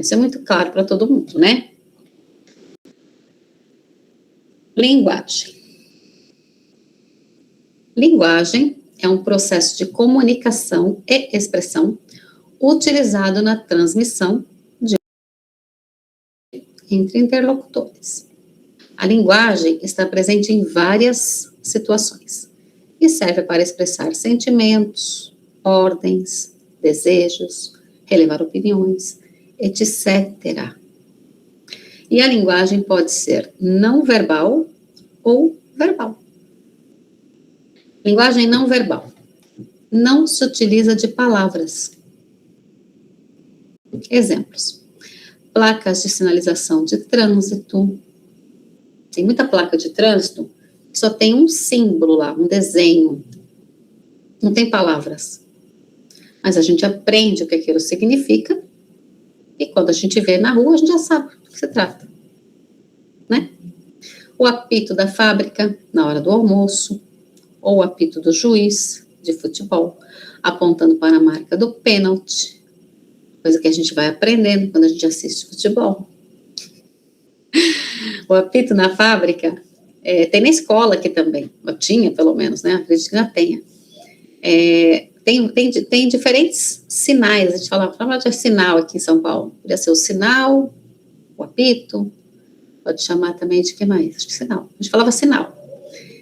Isso é muito claro para todo mundo, né? Linguagem. Linguagem é um processo de comunicação e expressão utilizado na transmissão entre interlocutores. A linguagem está presente em várias situações e serve para expressar sentimentos, ordens, desejos, relevar opiniões, etc. E a linguagem pode ser não verbal ou verbal. Linguagem não verbal. Não se utiliza de palavras. Exemplos: placas de sinalização de trânsito. Tem muita placa de trânsito que só tem um símbolo lá, um desenho. Não tem palavras. Mas a gente aprende o que aquilo significa e quando a gente vê na rua, a gente já sabe do que se trata, né? O apito da fábrica na hora do almoço, ou o apito do juiz de futebol, apontando para a marca do pênalti, coisa que a gente vai aprendendo quando a gente assiste futebol. O apito na fábrica, tem na escola aqui também, eu tinha pelo menos, né? Acredito que já tenha. Tem diferentes sinais, a gente falava de sinal aqui em São Paulo. Podia ser o sinal, o apito, pode chamar também de que mais? Acho que sinal. A gente falava sinal.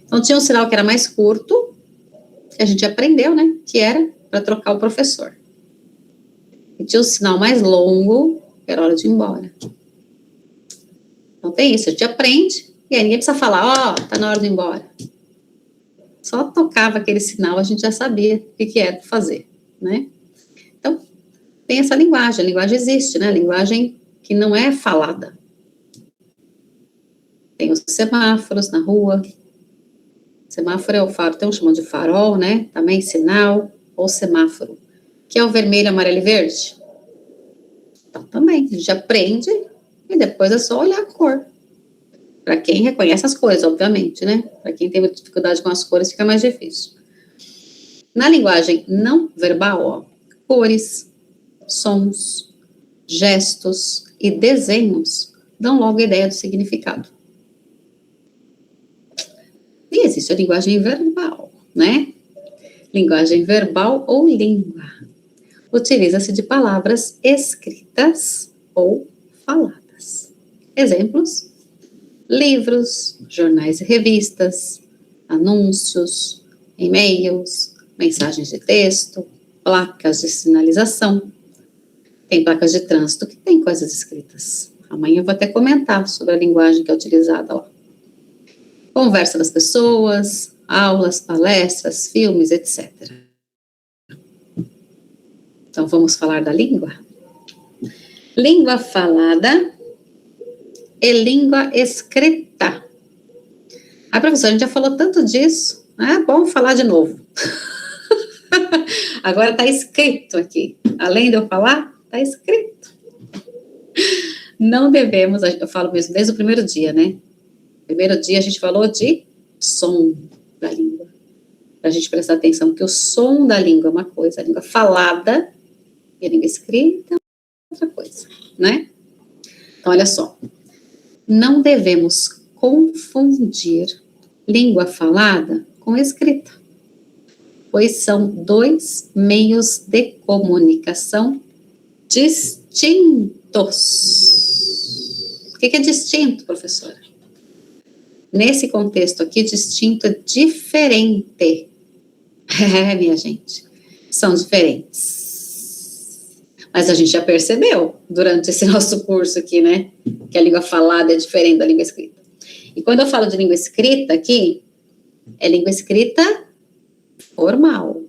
Então tinha um sinal que era mais curto, que a gente aprendeu, né? Que era para trocar o professor. E tinha um sinal mais longo, que era hora de ir embora. Então tem isso, a gente aprende, e aí ninguém precisa falar, tá na hora de ir embora. Só tocava aquele sinal, a gente já sabia o que era fazer, né? Então, tem essa linguagem, a linguagem existe, né? A linguagem que não é falada. Tem os semáforos na rua. Semáforo é o faro, tem um chamado de farol, né? Também sinal, ou semáforo, que é o vermelho, amarelo e verde. Então, também, a gente aprende e depois é só olhar a cor. Para quem reconhece as cores, obviamente, né? Para quem tem muita dificuldade com as cores, fica mais difícil. Na linguagem não verbal, ó, cores, sons, gestos e desenhos dão logo a ideia do significado. E existe a linguagem verbal, né? Linguagem verbal ou língua. Utiliza-se de palavras escritas ou faladas. Exemplos: livros, jornais e revistas, anúncios, e-mails, mensagens de texto, placas de sinalização. Tem placas de trânsito que tem coisas escritas. Amanhã eu vou até comentar sobre a linguagem que é utilizada lá. Conversa das pessoas, aulas, palestras, filmes, etc. Então, vamos falar da língua? Língua falada e língua escrita. Professora, a gente já falou tanto disso, bom falar de novo. Agora está escrito aqui. Além de eu falar, está escrito. Não devemos, eu falo mesmo desde o primeiro dia, né? Primeiro dia a gente falou de som da língua. Para a gente prestar atenção que o som da língua é uma coisa, a língua falada e a língua escrita é outra coisa, né? Então, olha só. Não devemos confundir língua falada com escrita, pois são dois meios de comunicação distintos. O que é distinto, professora? Nesse contexto aqui, distinto é diferente. Minha gente, são diferentes. Mas a gente já percebeu, durante esse nosso curso aqui, né, que a língua falada é diferente da língua escrita. E quando eu falo de língua escrita aqui, é língua escrita formal.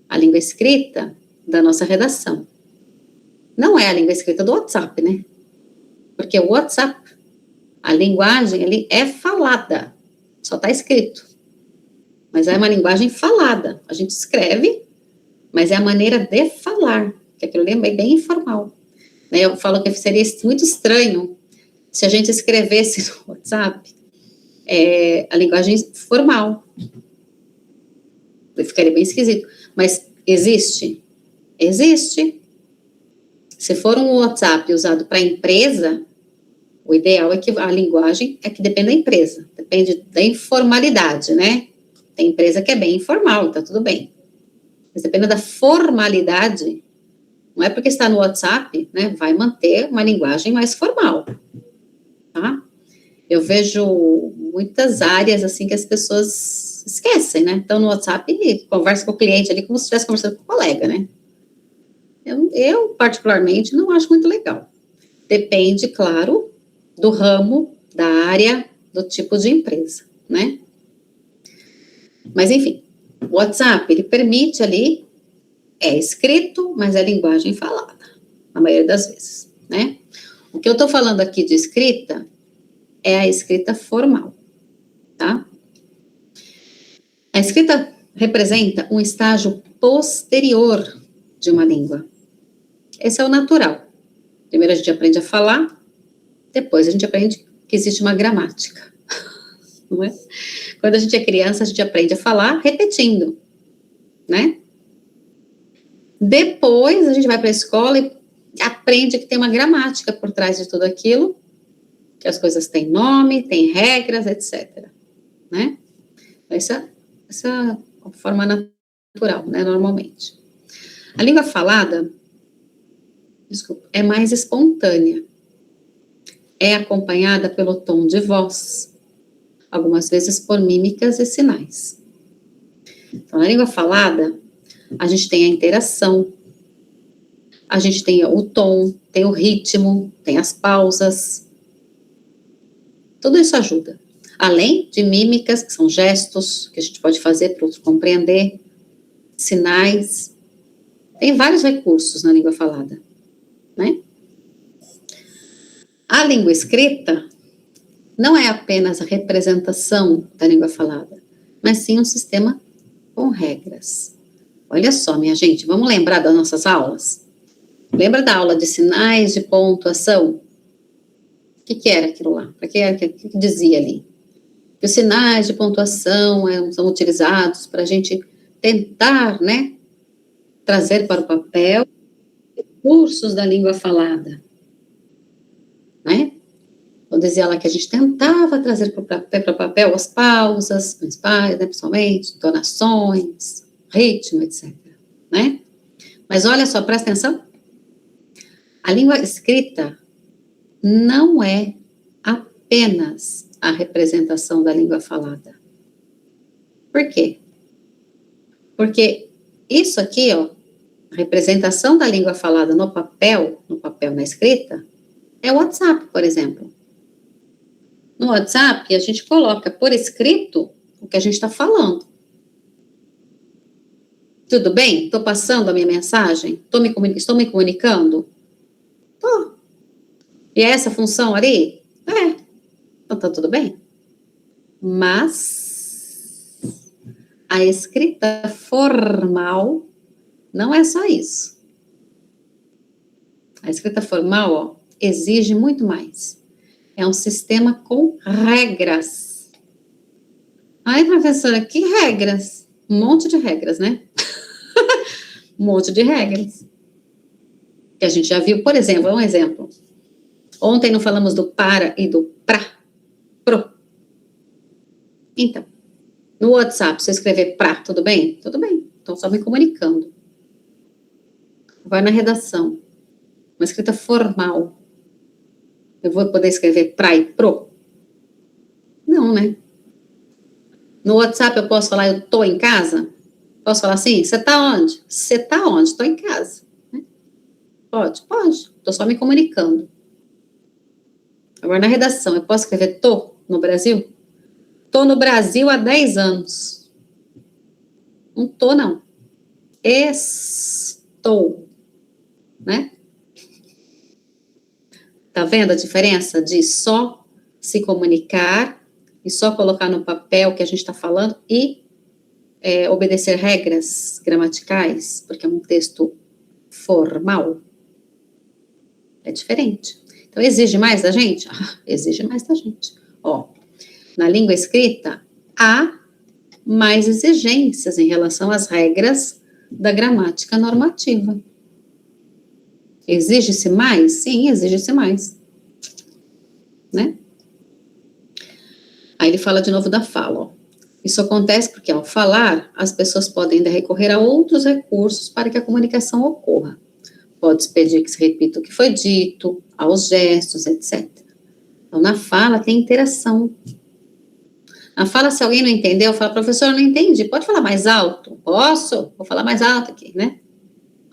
A língua escrita da nossa redação. Não é a língua escrita do WhatsApp, né? Porque o WhatsApp, a linguagem ali é falada, só está escrito. Mas é uma linguagem falada. A gente escreve, mas é a maneira de falar, que aquilo ali é bem informal. Eu falo que seria muito estranho se a gente escrevesse no WhatsApp a linguagem formal. Ficaria bem esquisito. Mas existe? Existe. Se for um WhatsApp usado para empresa, o ideal é que a linguagem é que depende da empresa, depende da informalidade, né? Tem empresa que é bem informal, tá tudo bem. Mas depende da formalidade, não é porque está no WhatsApp, né? Vai manter uma linguagem mais formal, tá? Eu vejo muitas áreas, assim, que as pessoas esquecem, né? Então, no WhatsApp, conversa com o cliente ali como se estivesse conversando com o colega, né? Eu, particularmente, não acho muito legal. Depende, claro, do ramo, da área, do tipo de empresa, né? Mas, enfim, o WhatsApp, ele permite ali, é escrito, mas é linguagem falada, na maioria das vezes, né? O que eu estou falando aqui de escrita é a escrita formal, tá? A escrita representa um estágio posterior de uma língua. Esse é o natural. Primeiro a gente aprende a falar, depois a gente aprende que existe uma gramática, não é? Quando a gente é criança, a gente aprende a falar repetindo, né? Depois a gente vai para a escola e aprende que tem uma gramática por trás de tudo aquilo, que as coisas têm nome, têm regras, etc. Né? Essa é a forma natural, né, normalmente. A língua falada, desculpa, é mais espontânea. É acompanhada pelo tom de voz, algumas vezes por mímicas e sinais. Então, na língua falada, a gente tem a interação, a gente tem o tom, tem o ritmo, tem as pausas. Tudo isso ajuda. Além de mímicas, que são gestos que a gente pode fazer para o outro compreender, sinais. Tem vários recursos na língua falada, né? A língua escrita não é apenas a representação da língua falada, mas sim um sistema com regras. Olha só, minha gente, vamos lembrar das nossas aulas? Lembra da aula de sinais de pontuação? O que era aquilo lá? O que dizia ali? Que os sinais de pontuação são utilizados para a gente tentar, né, trazer para o papel recursos da língua falada, né? Então, dizia lá que a gente tentava trazer para o papel as pausas principais, né, principalmente, entonações, ritmo, etc. Né? Mas olha só, presta atenção. A língua escrita não é apenas a representação da língua falada. Por quê? Porque isso aqui, ó, a representação da língua falada no papel na escrita, é o WhatsApp, por exemplo. No WhatsApp, a gente coloca por escrito o que a gente está falando. Tudo bem? Estou passando a minha mensagem? Estou me comunicando? Tô. E é essa função ali? É. Então tá tudo bem. Mas a escrita formal não é só isso. A escrita formal, ó, exige muito mais. É um sistema com regras. Ai, professora, que regras? Um monte de regras, né? Um monte de regras. Que a gente já viu, por exemplo, é um exemplo. Ontem não falamos do para e do pra, pro. Então, no WhatsApp, se eu escrever pra, tudo bem? Tudo bem. Então, só me comunicando. Vai na redação. Uma escrita formal. Eu vou poder escrever pra e pro? Não, né? No WhatsApp eu posso falar, eu tô em casa? Posso falar assim, você tá onde? Você tá onde? Tô em casa. Pode? Pode. Tô só me comunicando. Agora, na redação, eu posso escrever tô no Brasil? Tô no Brasil há 10 anos. Não tô, não. Estou. Né? Tá vendo a diferença de só se comunicar e só colocar no papel o que a gente está falando e obedecer regras gramaticais, porque é um texto formal? É diferente. Então, exige mais da gente? Exige mais da gente. Ó, na língua escrita, há mais exigências em relação às regras da gramática normativa. Exige-se mais? Sim, exige-se mais, né? Aí ele fala de novo da fala, ó. Isso acontece porque, ao falar, as pessoas podem ainda recorrer a outros recursos para que a comunicação ocorra. Pode-se pedir que se repita o que foi dito, aos gestos, etc. Então, na fala tem interação. Na fala, se alguém não entendeu, fala, professor, eu não entendi, pode falar mais alto? Posso? Vou falar mais alto aqui, né?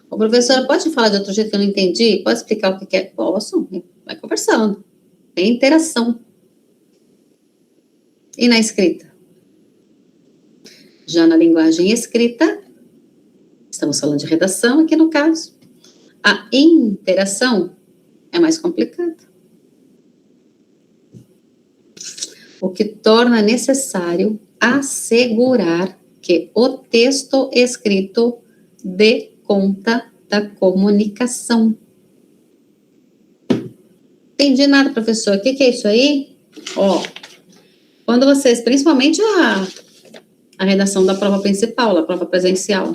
Ô, professora, pode falar de outro jeito que eu não entendi? Pode explicar o que é? Posso? Vai conversando. Tem interação. E na escrita? Já na linguagem escrita, estamos falando de redação aqui no caso, a interação é mais complicada. O que torna necessário assegurar que o texto escrito dê conta da comunicação. Entendi nada, professor. O que é isso aí? Ó, quando vocês, principalmente a redação da prova principal, da prova presencial,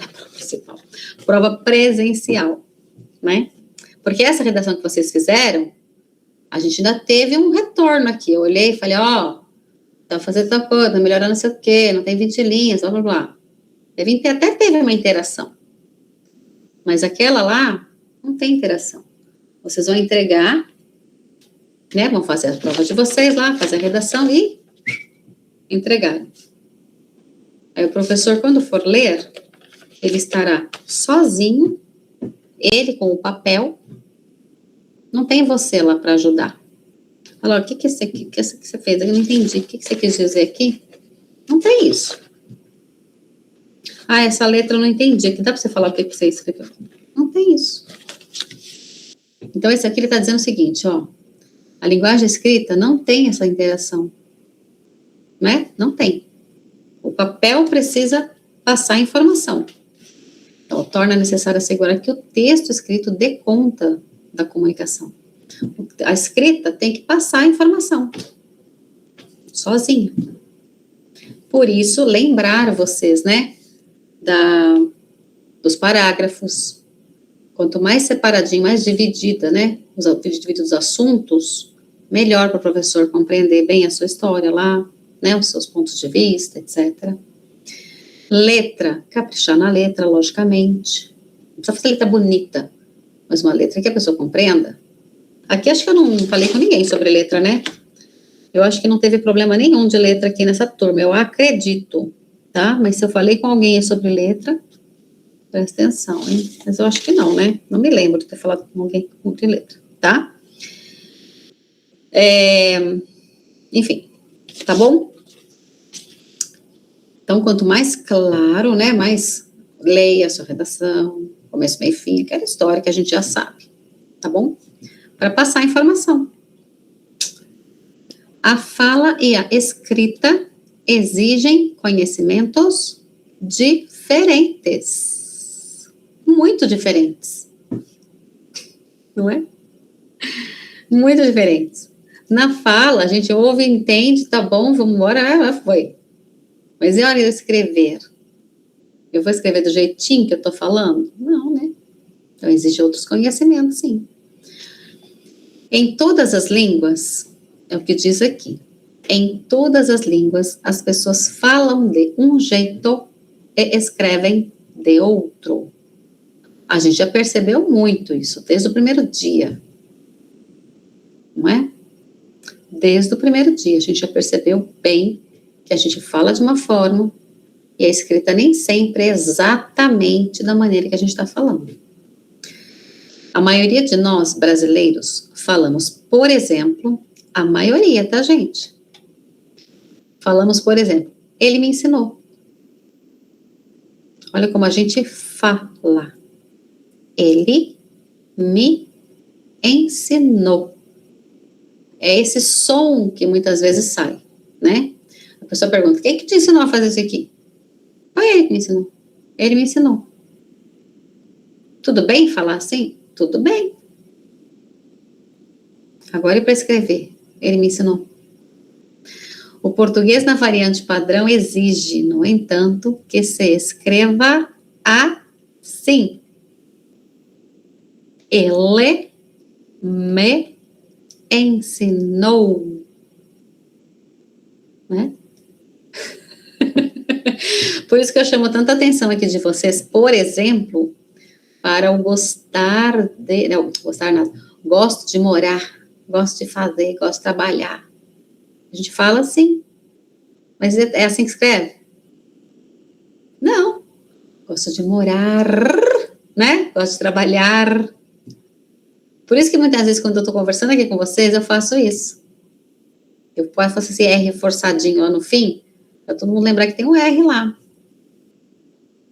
prova presencial, né? Porque essa redação que vocês fizeram, a gente ainda teve um retorno aqui. Eu olhei e falei, ó, tá fazendo tal coisa, tá melhorando não sei o quê, não tem 20 linhas, blá, blá, blá. Até teve uma interação. Mas aquela lá, não tem interação. Vocês vão entregar, né, vão fazer a prova de vocês lá, fazer a redação e entregar. Aí o professor, quando for ler, ele estará sozinho, ele com o papel, não tem você lá para ajudar. Fala, o que é isso aqui? O que é isso que você fez? Eu não entendi. O que você quis dizer aqui? Não tem isso. Ah, essa letra eu não entendi. Aqui dá para você falar o que você escreveu? Não tem isso. Então, esse aqui ele está dizendo o seguinte, ó. A linguagem escrita não tem essa interação. Né? Não tem. O papel precisa passar informação. Então, torna necessário assegurar que o texto escrito dê conta da comunicação. A escrita tem que passar a informação. Sozinho. Por isso, lembrar vocês, né? Dos parágrafos. Quanto mais separadinho, mais dividida, né? Divididos os assuntos, melhor para o professor compreender bem a sua história lá, né? Os seus pontos de vista, etc. Letra, caprichar na letra, logicamente. Não precisa fazer letra bonita, mas uma letra que a pessoa compreenda. Aqui acho que eu não falei com ninguém sobre letra, né? Eu acho que não teve problema nenhum de letra aqui nessa turma, eu acredito, tá? Mas se eu falei com alguém sobre letra, presta atenção, hein? Mas eu acho que não, né? Não me lembro de ter falado com alguém sobre letra, tá? Enfim, tá bom? Então, quanto mais claro, né? Mais leia a sua redação, começo, meio e fim, aquela história que a gente já sabe, tá bom? Para passar a informação. A fala e a escrita exigem conhecimentos diferentes. Muito diferentes. Não é? Muito diferentes. Na fala, a gente ouve, entende, tá bom, vamos embora, foi. Mas e a hora de eu escrever? Eu vou escrever do jeitinho que eu tô falando? Não, né? Então, exige outros conhecimentos, sim. Em todas as línguas, é o que diz aqui, em todas as línguas, as pessoas falam de um jeito e escrevem de outro. A gente já percebeu muito isso, desde o primeiro dia, não é? Desde o primeiro dia, a gente já percebeu bem que a gente fala de uma forma e a escrita nem sempre é exatamente da maneira que a gente está falando. A maioria de nós, brasileiros, falamos, por exemplo, a maioria, tá, gente? Falamos, por exemplo, ele me ensinou. Olha como a gente fala. Ele me ensinou. É esse som que muitas vezes sai, né? A pessoa pergunta, quem que te ensinou a fazer isso aqui? Foi ele que me ensinou. Ele me ensinou. Tudo bem falar assim? Tudo bem. Agora, e para escrever? Ele me ensinou. O português na variante padrão exige, no entanto, que se escreva assim. Ele me ensinou, né? Por isso que eu chamo tanta atenção aqui de vocês, por exemplo, para o gostar de, não, gostar nada, gosto de morar, gosto de fazer, gosto de trabalhar. A gente fala assim, mas é assim que escreve? Não, gosto de morar, né? Gosto de trabalhar. Por isso que muitas vezes quando eu estou conversando aqui com vocês, eu faço isso. Eu faço esse R forçadinho lá no fim, para todo mundo lembrar que tem um R lá.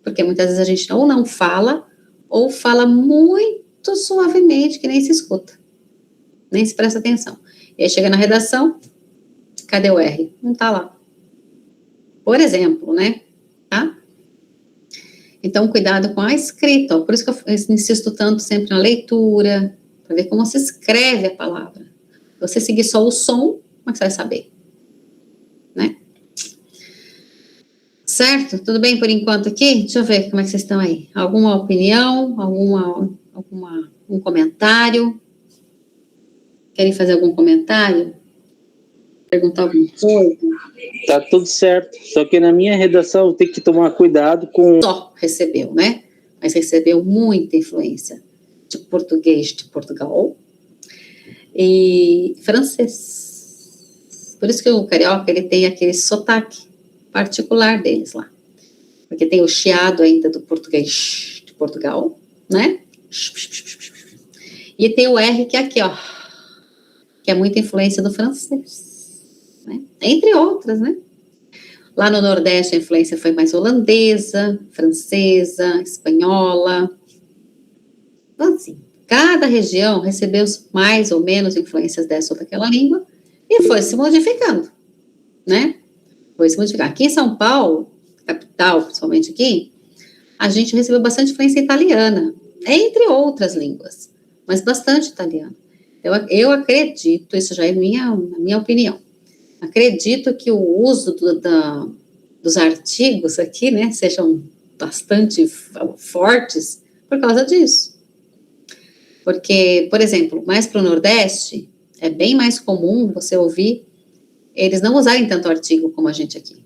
Porque muitas vezes a gente ou não fala, ou fala muito suavemente, que nem se escuta. Nem se presta atenção. E aí chega na redação, cadê o R? Não tá lá. Por exemplo, né? Tá? Então, cuidado com a escrita. Ó. Por isso que eu insisto tanto sempre na leitura, para ver como se escreve a palavra. Se você seguir só o som, como é que você vai saber? Né? Certo? Tudo bem por enquanto aqui? Deixa eu ver como é que vocês estão aí. Alguma opinião? Um comentário? Querem fazer algum comentário? Perguntar alguma coisa? Tá tudo certo. Só que na minha redação eu tenho que tomar cuidado com... Só recebeu, né? Mas recebeu muita influência de português de Portugal e francês. Por isso que o carioca, ele tem aquele sotaque particular deles lá. Porque tem o chiado ainda do português de Portugal, né? E tem o R que é aqui, ó. Que é muita influência do francês. Né? Entre outras, né? Lá no Nordeste a influência foi mais holandesa, francesa, espanhola. Então, assim, cada região recebeu mais ou menos influências dessa ou daquela língua e foi se modificando, né? Foi se modificar. Aqui em São Paulo, capital, principalmente aqui, a gente recebeu bastante influência italiana, entre outras línguas, mas bastante italiana. Eu acredito, isso já é minha opinião, acredito que o uso dos artigos aqui, né, sejam bastante fortes por causa disso. Porque, por exemplo, mais para o Nordeste, é bem mais comum você ouvir eles não usarem tanto artigo como a gente aqui.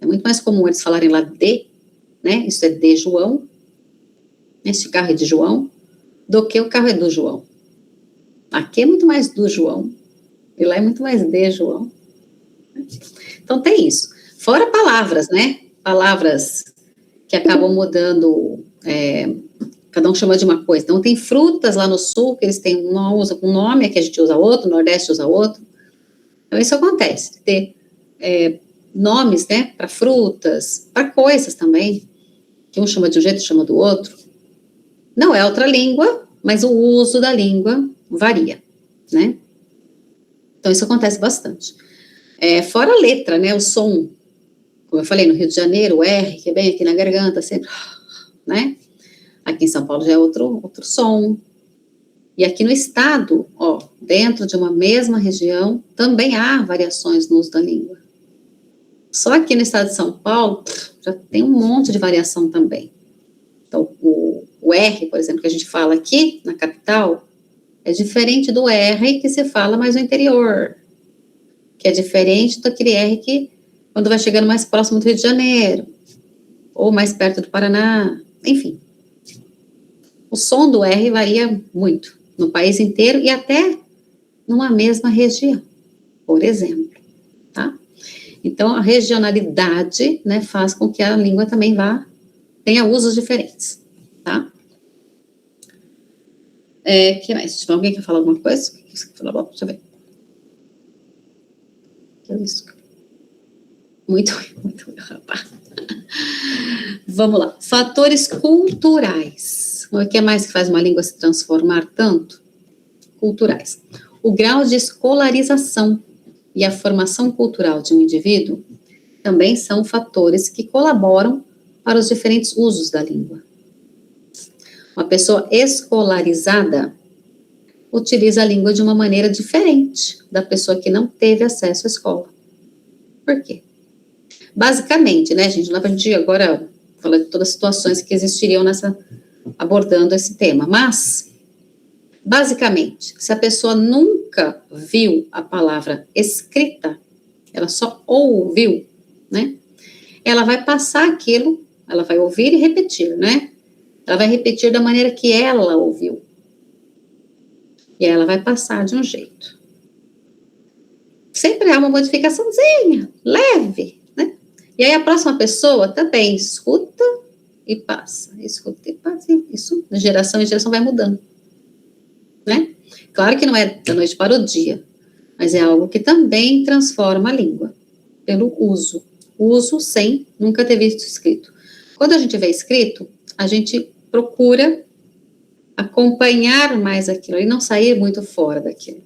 É muito mais comum eles falarem lá de, né, isso é de João, este carro é de João, do que o carro é do João. Aqui é muito mais do João, e lá é muito mais de João. Então tem isso. Fora palavras, né? Palavras que acabam mudando, cada um chama de uma coisa. Então tem frutas lá no sul que eles têm um nome, aqui a gente usa outro, no Nordeste usa outro. Então isso acontece, ter nomes, né, para frutas, para coisas também, que um chama de um jeito, chama do outro. Não é outra língua, mas o uso da língua varia, né? Então isso acontece bastante. Fora a letra, né, o som, como eu falei, no Rio de Janeiro, o R, que é bem aqui na garganta, sempre, né? Aqui em São Paulo já é outro som. E aqui no estado, ó, dentro de uma mesma região, também há variações no uso da língua. Só aqui no estado de São Paulo, já tem um monte de variação também. Então, o R, por exemplo, que a gente fala aqui na capital, é diferente do R que se fala mais no interior, que é diferente daquele R que, quando vai chegando mais próximo do Rio de Janeiro, ou mais perto do Paraná, enfim. O som do R varia muito, no país inteiro e até numa mesma região, por exemplo, tá? Então, a regionalidade, né, faz com que a língua também tenha usos diferentes, tá? Que mais? Se tiver alguém que falar alguma coisa, deixa eu ver. Que é isso? Muito, rapaz. Vamos lá. Fatores culturais. O que é mais que faz uma língua se transformar tanto? Culturais. O grau de escolarização e a formação cultural de um indivíduo também são fatores que colaboram para os diferentes usos da língua. Uma pessoa escolarizada utiliza a língua de uma maneira diferente da pessoa que não teve acesso à escola. Por quê? Basicamente, né, gente, não dá pra gente agora falar de todas as situações que existiriam abordando esse tema, mas Basicamente, se a pessoa nunca viu a palavra escrita, ela só ouviu, né? Ela vai passar aquilo, ela vai ouvir e repetir, né? Ela vai repetir da maneira que ela ouviu. E ela vai passar de um jeito. Sempre há uma modificaçãozinha, leve, né? E aí a próxima pessoa também escuta e passa, escuta e passa. Isso, de geração em geração, vai mudando, né? Claro que não é da noite para o dia, mas é algo que também transforma a língua, pelo uso. Uso sem nunca ter visto escrito. Quando a gente vê escrito, a gente procura acompanhar mais aquilo e não sair muito fora daquilo,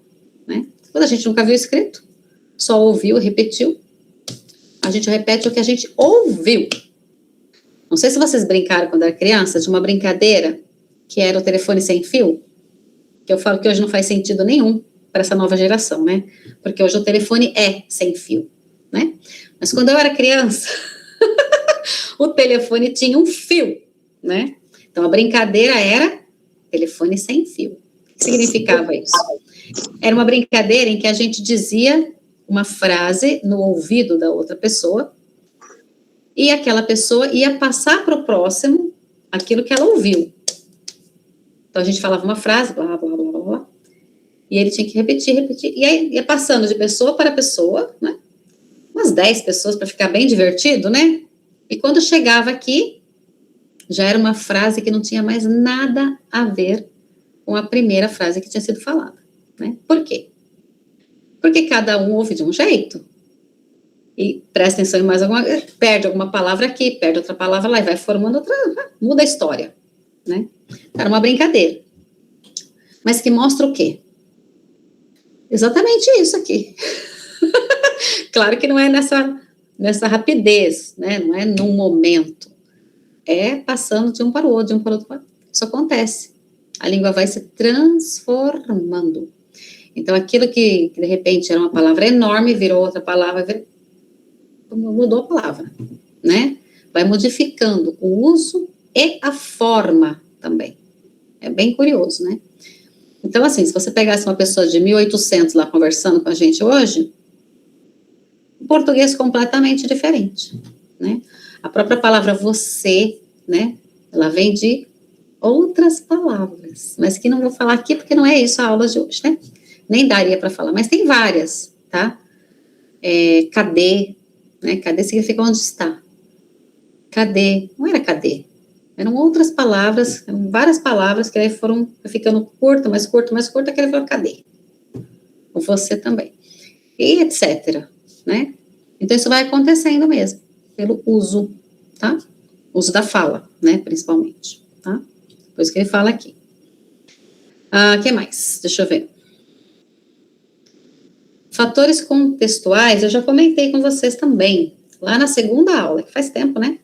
né? Quando a gente nunca viu escrito, só ouviu, repetiu, a gente repete o que a gente ouviu. Não sei se vocês brincaram quando era criança, de uma brincadeira que era o telefone sem fio, que eu falo que hoje não faz sentido nenhum para essa nova geração, né? Porque hoje o telefone é sem fio, né? Mas quando eu era criança, o telefone tinha um fio, né? Então a brincadeira era telefone sem fio. O que significava isso? Era uma brincadeira em que a gente dizia uma frase no ouvido da outra pessoa e aquela pessoa ia passar para o próximo aquilo que ela ouviu. Então a gente falava uma frase, blá, blá, blá, blá, blá, e ele tinha que repetir, e aí ia passando de pessoa para pessoa, né? Umas 10 pessoas para ficar bem divertido, né? E quando chegava aqui, já era uma frase que não tinha mais nada a ver com a primeira frase que tinha sido falada, né? Por quê? Porque cada um ouve de um jeito. E presta atenção em mais alguma, perde alguma palavra aqui, perde outra palavra lá, e vai formando outra, muda a história, né? Era uma brincadeira. Mas que mostra o quê? Exatamente isso aqui. Claro que não é nessa rapidez, né? Não é num momento. É passando de um para o outro, de um para o outro. Isso acontece. A língua vai se transformando. Então, aquilo que de repente era uma palavra enorme, virou outra palavra, mudou a palavra, né? Vai modificando o uso e a forma também. É bem curioso, né? Então, assim, se você pegasse uma pessoa de 1800 lá conversando com a gente hoje, o português completamente diferente, né? A própria palavra você, né? Ela vem de outras palavras, mas que não vou falar aqui porque não é isso a aula de hoje, né? Nem daria para falar, mas tem várias, tá? Cadê, né? Cadê significa onde está. Cadê? Não era cadê. Eram outras palavras, eram várias palavras que aí foram ficando curta, mais curta, mais curta, que ele falou, cadê? Com você também. E etc, né? Então, isso vai acontecendo mesmo, pelo uso, tá? Uso da fala, né, principalmente, tá? Por isso que ele fala aqui. O que mais? Deixa eu ver. Fatores contextuais, eu já comentei com vocês também, lá na segunda aula, que faz tempo, né?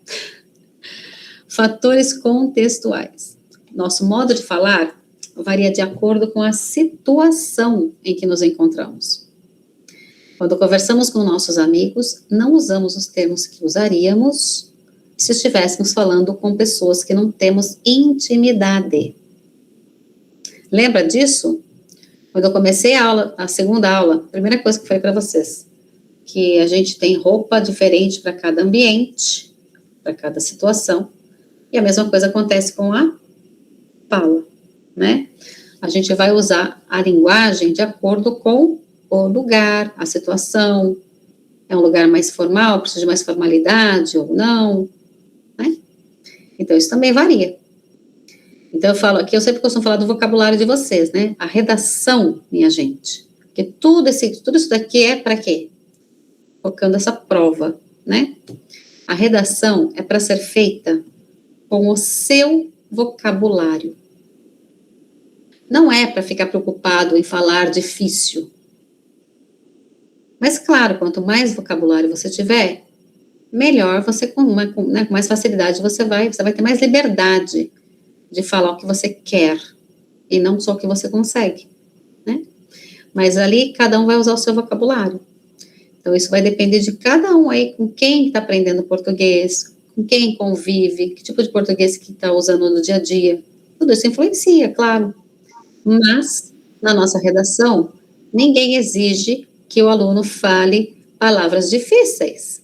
Fatores contextuais. Nosso modo de falar varia de acordo com a situação em que nos encontramos. Quando conversamos com nossos amigos, não usamos os termos que usaríamos se estivéssemos falando com pessoas que não temos intimidade. Lembra disso? Quando eu comecei a aula, a segunda aula, a primeira coisa que eu falei para vocês, que a gente tem roupa diferente para cada ambiente, para cada situação, e a mesma coisa acontece com a fala, né? A gente vai usar a linguagem de acordo com o lugar, a situação. É um lugar mais formal, precisa de mais formalidade ou não, né? Então, isso também varia. Então, eu falo aqui, eu sempre costumo falar do vocabulário de vocês, né? A redação, minha gente. Porque tudo isso daqui é para quê? Focando essa prova, né? A redação é para ser feita com o seu vocabulário. Não é para ficar preocupado em falar difícil. Mas, claro, quanto mais vocabulário você tiver, melhor você, com mais facilidade você vai ter mais liberdade de falar o que você quer e não só o que você consegue, né? Mas ali, cada um vai usar o seu vocabulário. Então, isso vai depender de cada um aí, com quem está aprendendo português, com quem convive, que tipo de português que está usando no dia a dia. Tudo isso influencia, claro. Mas, na nossa redação, ninguém exige que o aluno fale palavras difíceis,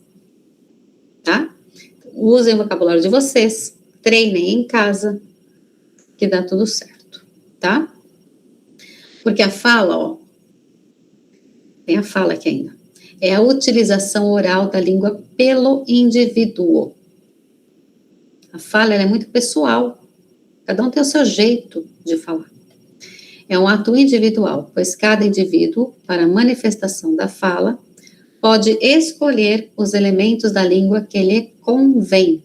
tá? Usem o vocabulário de vocês, treinem em casa, que dá tudo certo, tá? Porque a fala, ó, tem a fala aqui ainda, é a utilização oral da língua pelo indivíduo. A fala, ela é muito pessoal, cada um tem o seu jeito de falar. É um ato individual, pois cada indivíduo, para a manifestação da fala, pode escolher os elementos da língua que lhe convém,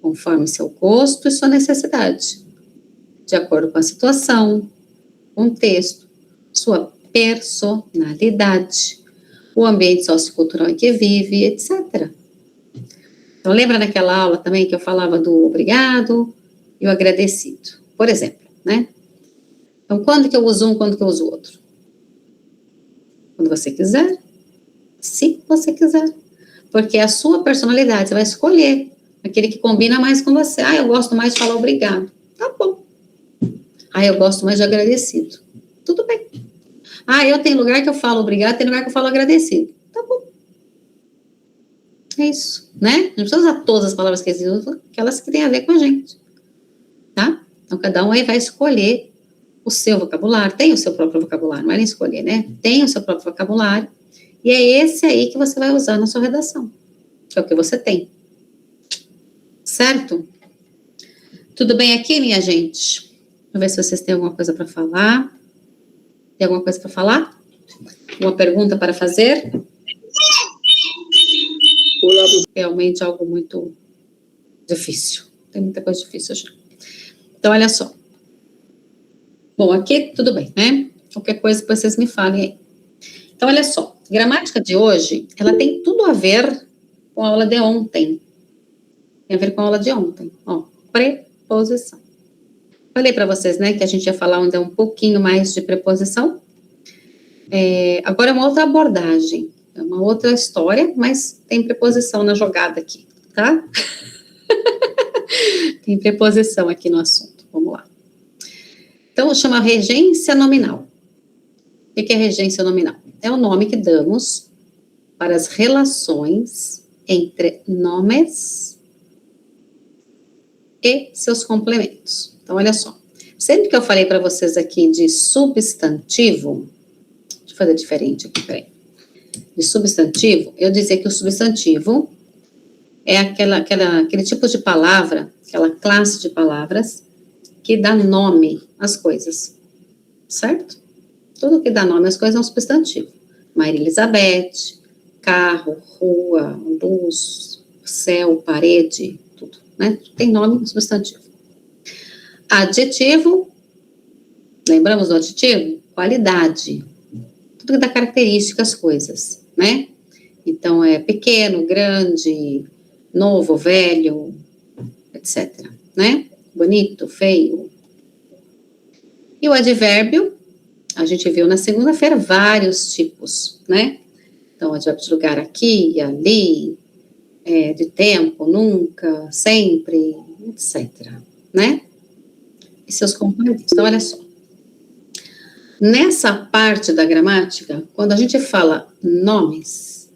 conforme seu gosto e sua necessidade, de acordo com a situação, contexto, sua personalidade, o ambiente sociocultural em que vive, etc. Então, lembra naquela aula também que eu falava do obrigado e o agradecido, por exemplo, né? Então, quando que eu uso um, quando que eu uso o outro? Quando você quiser, se você quiser, porque é a sua personalidade, você vai escolher aquele que combina mais com você. Ah, eu gosto mais de falar obrigado. Tá bom. Ah, eu gosto mais de agradecido. Tudo bem. Ah, eu tenho lugar que eu falo obrigado, tem lugar que eu falo agradecido. Tá bom. É isso, né? Não precisa usar todas as palavras que existem, aquelas que têm a ver com a gente, tá? Então, cada um aí vai escolher o seu vocabulário, tem o seu próprio vocabulário, não é nem escolher, né? Tem o seu próprio vocabulário, e é esse aí que você vai usar na sua redação, que é o que você tem. Certo? Tudo bem aqui, minha gente? Vou ver se vocês têm alguma coisa para falar. Tem alguma coisa para falar? Uma pergunta para fazer? Realmente algo muito difícil. Tem muita coisa difícil já. Então, olha só. Bom, aqui tudo bem, né? Qualquer coisa vocês me falem aí. Então, olha só. Gramática de hoje, ela tem tudo a ver com a aula de ontem. Tem a ver com a aula de ontem. Ó, preposição. Falei para vocês, né, que a gente ia falar ainda um pouquinho mais de preposição. Agora é uma outra abordagem, é uma outra história, mas tem preposição na jogada aqui, tá? Tem preposição aqui no assunto, vamos lá. Então, chama regência nominal. O que é regência nominal? É o nome que damos para as relações entre nomes e seus complementos. Então, olha só. Sempre que eu falei para vocês aqui de substantivo, deixa eu fazer diferente aqui, peraí. De substantivo, eu dizia que o substantivo é aquele tipo de palavra, aquela classe de palavras que dá nome às coisas, certo? Tudo que dá nome às coisas é um substantivo. Maria Elizabeth, carro, rua, luz, céu, parede, tudo, né? Tem nome substantivo. Adjetivo, lembramos do adjetivo? Qualidade. Tudo que dá característica às coisas, né? Então, é pequeno, grande, novo, velho, etc, né? Bonito, feio. E o advérbio, a gente viu na segunda-feira vários tipos, né? Então, advérbio de lugar aqui, ali, de tempo, nunca, sempre, etc, né? E seus complementos. Então, olha só. Nessa parte da gramática, quando a gente fala nomes,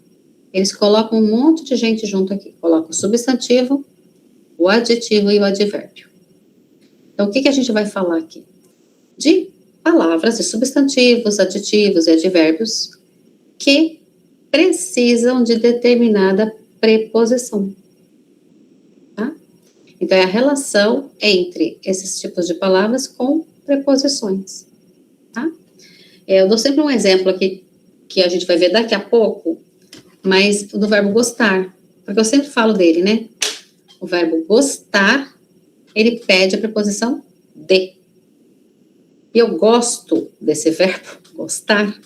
eles colocam um monte de gente junto aqui. Colocam o substantivo, o adjetivo e o advérbio. Então, o que a gente vai falar aqui? De palavras, de substantivos, adjetivos e advérbios que precisam de determinada preposição. Tá? Então, é a relação entre esses tipos de palavras com preposições. Tá? Eu dou sempre um exemplo aqui, que a gente vai ver daqui a pouco, mas do verbo gostar, porque eu sempre falo dele, né? O verbo gostar, ele pede a preposição de. E eu gosto desse verbo, gostar,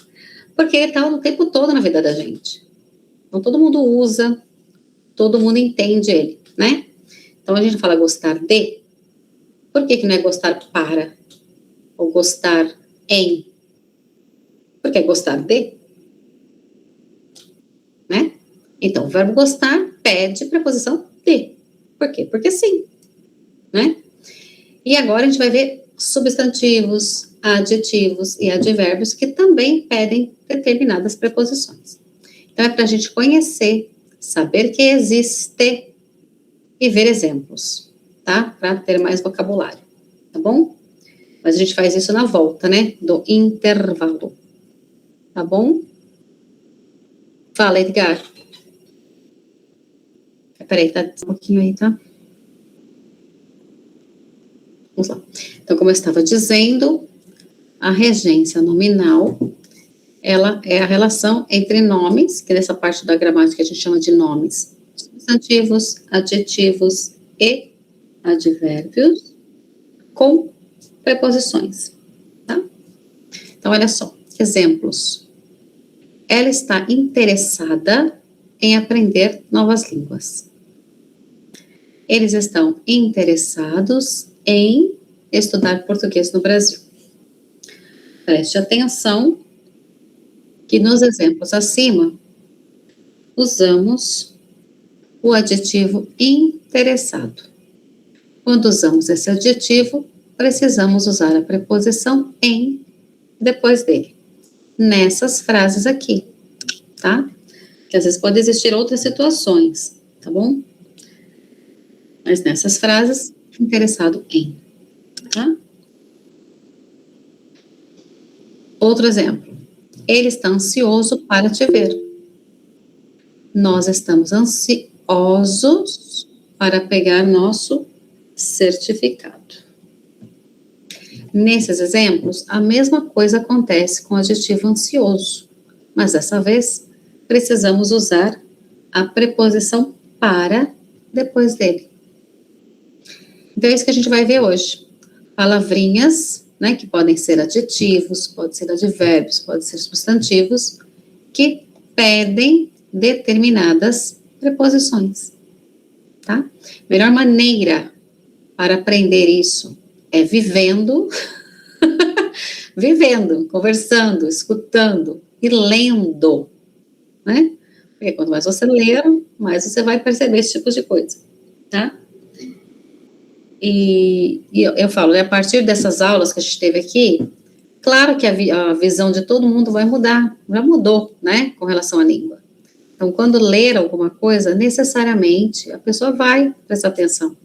porque ele está o tempo todo na vida da gente. Então, todo mundo usa, todo mundo entende ele, né? Então, a gente fala gostar de. Por que não é gostar para? Ou gostar em? Porque é gostar de. Né? Então, o verbo gostar pede preposição de. Por quê? Porque sim. Né? E agora a gente vai ver substantivos, adjetivos e advérbios que também pedem determinadas preposições. Então, é para a gente conhecer, saber que existe e ver exemplos, tá? Para ter mais vocabulário, tá bom? Mas a gente faz isso na volta, né? Do intervalo, tá bom? Fala, Edgar. Peraí, tá um pouquinho aí, tá? Vamos lá. Então, como eu estava dizendo, a regência nominal, ela é a relação entre nomes, que nessa parte da gramática a gente chama de nomes, substantivos, adjetivos e advérbios, com preposições, tá? Então, olha só, exemplos. Ela está interessada em aprender novas línguas. Eles estão interessados em estudar português no Brasil. Preste atenção que nos exemplos acima usamos o adjetivo interessado. Quando usamos esse adjetivo, precisamos usar a preposição em depois dele. Nessas frases aqui, tá? Que às vezes pode existir outras situações, tá bom? Mas nessas frases, interessado em, tá? Outro exemplo. Ele está ansioso para te ver. Nós estamos ansiosos para pegar nosso certificado. Nesses exemplos, a mesma coisa acontece com o adjetivo ansioso, mas dessa vez precisamos usar a preposição para depois dele. Então é isso que a gente vai ver hoje. Palavrinhas, né, que podem ser adjetivos, podem ser advérbios, podem ser substantivos, que pedem determinadas preposições, tá? Melhor maneira para aprender isso é vivendo, vivendo, conversando, escutando e lendo, né? Porque quanto mais você ler, mais você vai perceber esse tipo de coisa, tá? E eu falo, a partir dessas aulas que a gente teve aqui, claro que a visão de todo mundo vai mudar, já mudou, né, com relação à língua. Então, quando ler alguma coisa, necessariamente, a pessoa vai prestar atenção.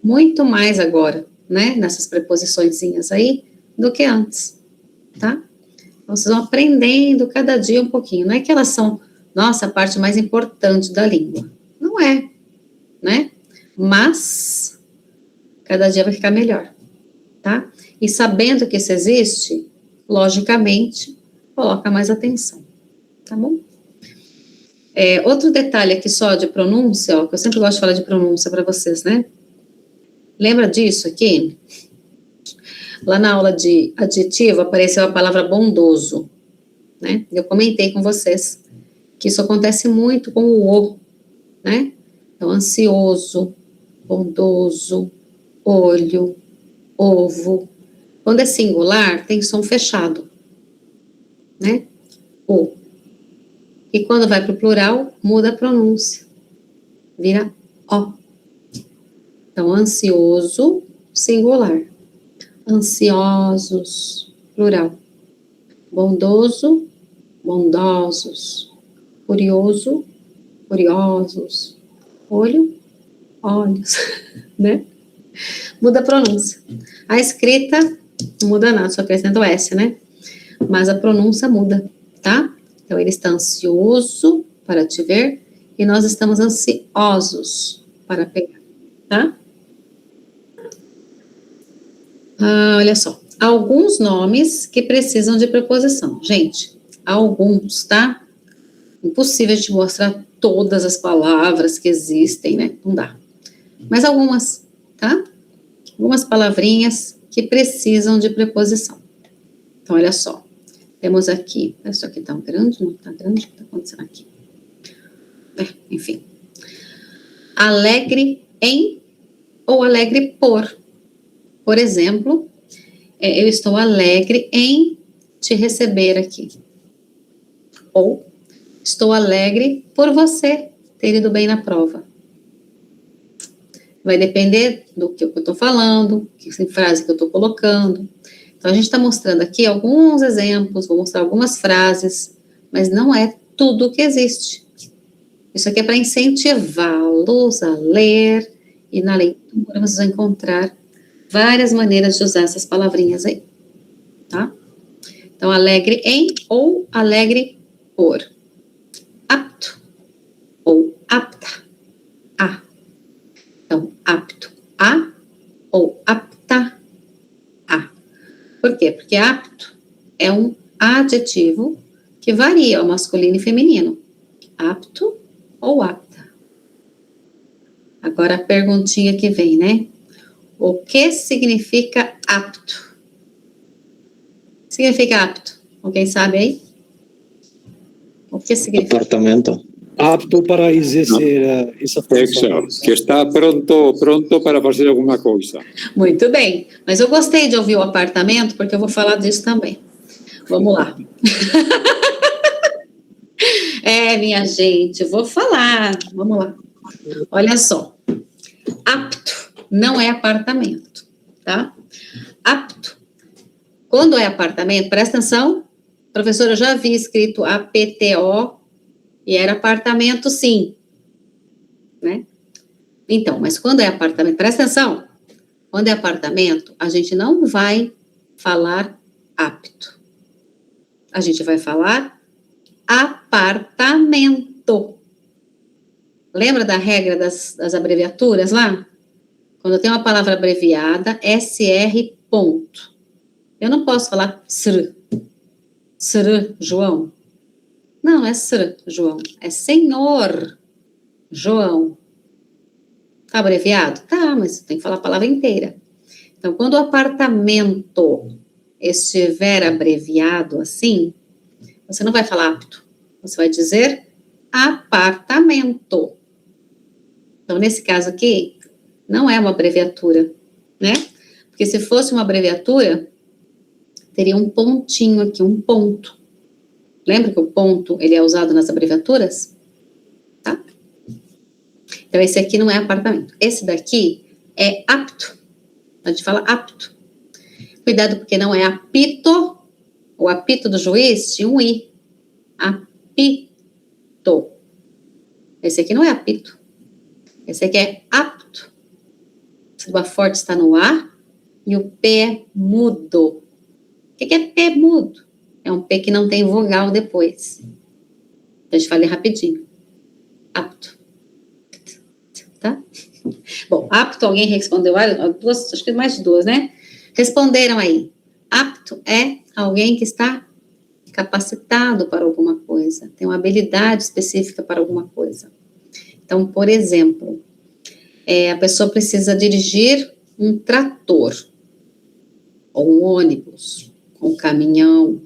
Muito mais agora, né, nessas preposiçõezinhas aí, do que antes, tá? Então, vocês vão aprendendo cada dia um pouquinho. Não é que elas são, nossa, a parte mais importante da língua. Não é, né? Mas cada dia vai ficar melhor, tá? E sabendo que isso existe, logicamente, coloca mais atenção, tá bom? Outro detalhe aqui só de pronúncia, ó, que eu sempre gosto de falar de pronúncia para vocês, né? Lembra disso aqui? Lá na aula de adjetivo apareceu a palavra bondoso, né? Eu comentei com vocês que isso acontece muito com o o, né? Então, ansioso, bondoso, olho, ovo. Quando é singular, tem som fechado, né? O. E quando vai para o plural, muda a pronúncia. Vira ó. Então, ansioso, singular. Ansiosos, plural. Bondoso, bondosos. Curioso, curiosos. Olho, olhos, né? Muda a pronúncia. A escrita não muda nada, só acrescenta o S, né? Mas a pronúncia muda, tá? Então, ele está ansioso para te ver e nós estamos ansiosos para pegar, tá? Olha só, alguns nomes que precisam de preposição. Gente, alguns, tá? Impossível de mostrar todas as palavras que existem, né? Não dá. Mas algumas, tá? Algumas palavrinhas que precisam de preposição. Então, olha só. Temos aqui, isso aqui tá grande, não tá grande, o que tá acontecendo aqui? Enfim. Alegre em ou alegre por. Por exemplo, eu estou alegre em te receber aqui. Ou, estou alegre por você ter ido bem na prova. Vai depender do que eu estou falando, que frase que eu estou colocando. Então, a gente está mostrando aqui alguns exemplos, vou mostrar algumas frases, mas não é tudo que existe. Isso aqui é para incentivá-los a ler, e na leitura vocês vão encontrar várias maneiras de usar essas palavrinhas aí, tá? Então, alegre em ou alegre por. Apto ou apta a. Então, apto a ou apta a. Por quê? Porque apto é um adjetivo que varia ao masculino e feminino. Apto ou apta. Agora a perguntinha que vem, né? O que significa apto? Significa apto? Alguém sabe aí? O que significa? Apartamento. Apto para exercer essa função. Exacto, que está pronto para fazer alguma coisa. Muito bem, mas eu gostei de ouvir o apartamento, porque eu vou falar disso também. Vamos lá. Minha gente, vou falar. Vamos lá. Olha só. Apto não é apartamento, tá? Apto. Quando é apartamento, presta atenção. Professora, eu já vi escrito APTO e era apartamento, sim. Né? Então, mas quando é apartamento, presta atenção. Quando é apartamento, a gente não vai falar apto. A gente vai falar apartamento. Lembra da regra das abreviaturas lá? Quando tem uma palavra abreviada, SR ponto. Eu não posso falar SR. SR, João. Não, é SR, João. É senhor João. Tá abreviado? Tá, mas tem que falar a palavra inteira. Então, quando o apartamento estiver abreviado assim, você não vai falar apto. Você vai dizer apartamento. Então, nesse caso aqui, não é uma abreviatura, né? Porque se fosse uma abreviatura, teria um pontinho aqui, um ponto. Lembra que o ponto, ele é usado nas abreviaturas? Tá? Então, esse aqui não é apartamento. Esse daqui é apto. A gente fala apto. Cuidado, porque não é apito. O apito do juiz tinha um i. Apito. Esse aqui não é apito. Esse aqui é apto. A sílaba forte está no A e o P é mudo. O que é P mudo? É um P que não tem vogal depois. Deixa eu falar rapidinho. Apto. Tá? Bom, apto, alguém respondeu? Duas, acho que mais de duas, né? Responderam aí. Apto é alguém que está capacitado para alguma coisa, tem uma habilidade específica para alguma coisa. Então, por exemplo, a pessoa precisa dirigir um trator, ou um ônibus, ou um caminhão.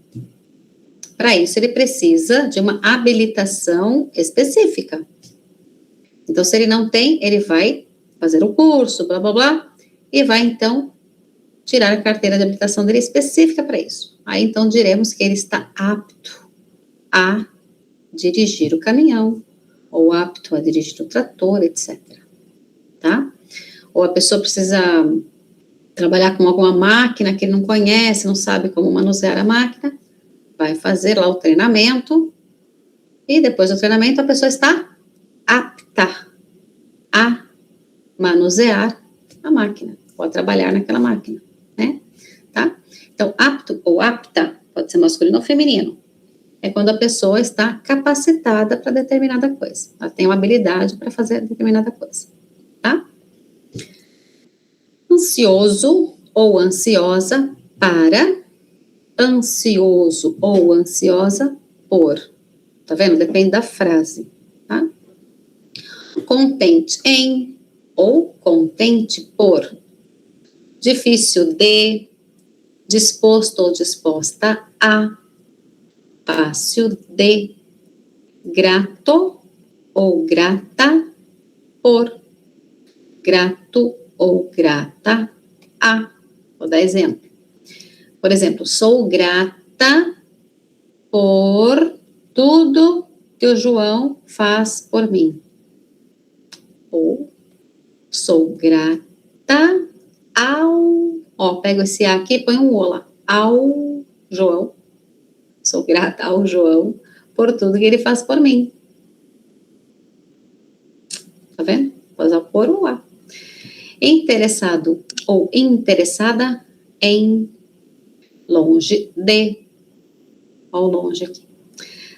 Para isso, ele precisa de uma habilitação específica. Então, se ele não tem, ele vai fazer o curso, blá, blá, blá, e vai, então, tirar a carteira de habilitação dele específica para isso. Aí, então, diremos que ele está apto a dirigir o caminhão, ou apto a dirigir o trator, etc. Tá? Ou a pessoa precisa trabalhar com alguma máquina que ele não conhece, não sabe como manusear a máquina, vai fazer lá o treinamento, e depois do treinamento a pessoa está apta a manusear a máquina, ou a trabalhar naquela máquina, né? Tá? Então, apto ou apta, pode ser masculino ou feminino, é quando a pessoa está capacitada para determinada coisa. Ela tem uma habilidade para fazer determinada coisa, tá? Ansioso ou ansiosa para, ansioso ou ansiosa por. Tá vendo? Depende da frase, tá? Contente em ou contente por. Difícil de, disposto ou disposta a, fácil de, grato ou grata por, grato ou grata a. Vou dar exemplo. Por exemplo, sou grata por tudo que o João faz por mim. Ou Sou grata ao... Ó, pego esse A aqui e põe um O lá. Ao João. Sou grata ao João por tudo que ele faz por mim. Tá vendo? Pode pôr o A. Interessado ou interessada em, longe de, ao longe aqui.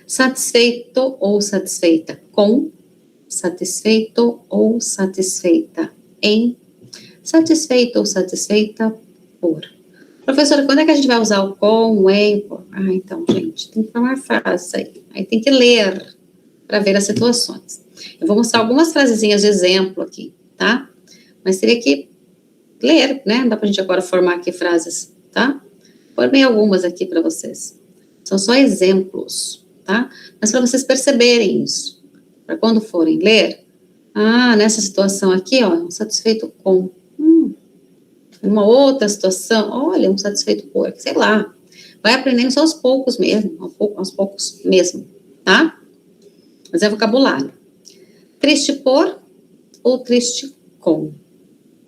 Satisfeito ou satisfeita com, satisfeito ou satisfeita em, satisfeito ou satisfeita por. Professora, quando é que a gente vai usar o com, o em, por? Ah, então, gente, tem que formar frases aí. Aí tem que ler para ver as situações. Eu vou mostrar algumas frasezinhas de exemplo aqui, tá? Mas teria que ler, né? Não dá pra gente agora formar aqui frases, tá? Formei algumas aqui para vocês. São só exemplos, tá? Mas para vocês perceberem isso. Para quando forem ler, nessa situação aqui, ó, um satisfeito com. Uma outra situação, olha, um satisfeito por, sei lá. Vai aprendendo só aos poucos mesmo, aos poucos mesmo, tá? Mas é vocabulário. Triste por ou triste com.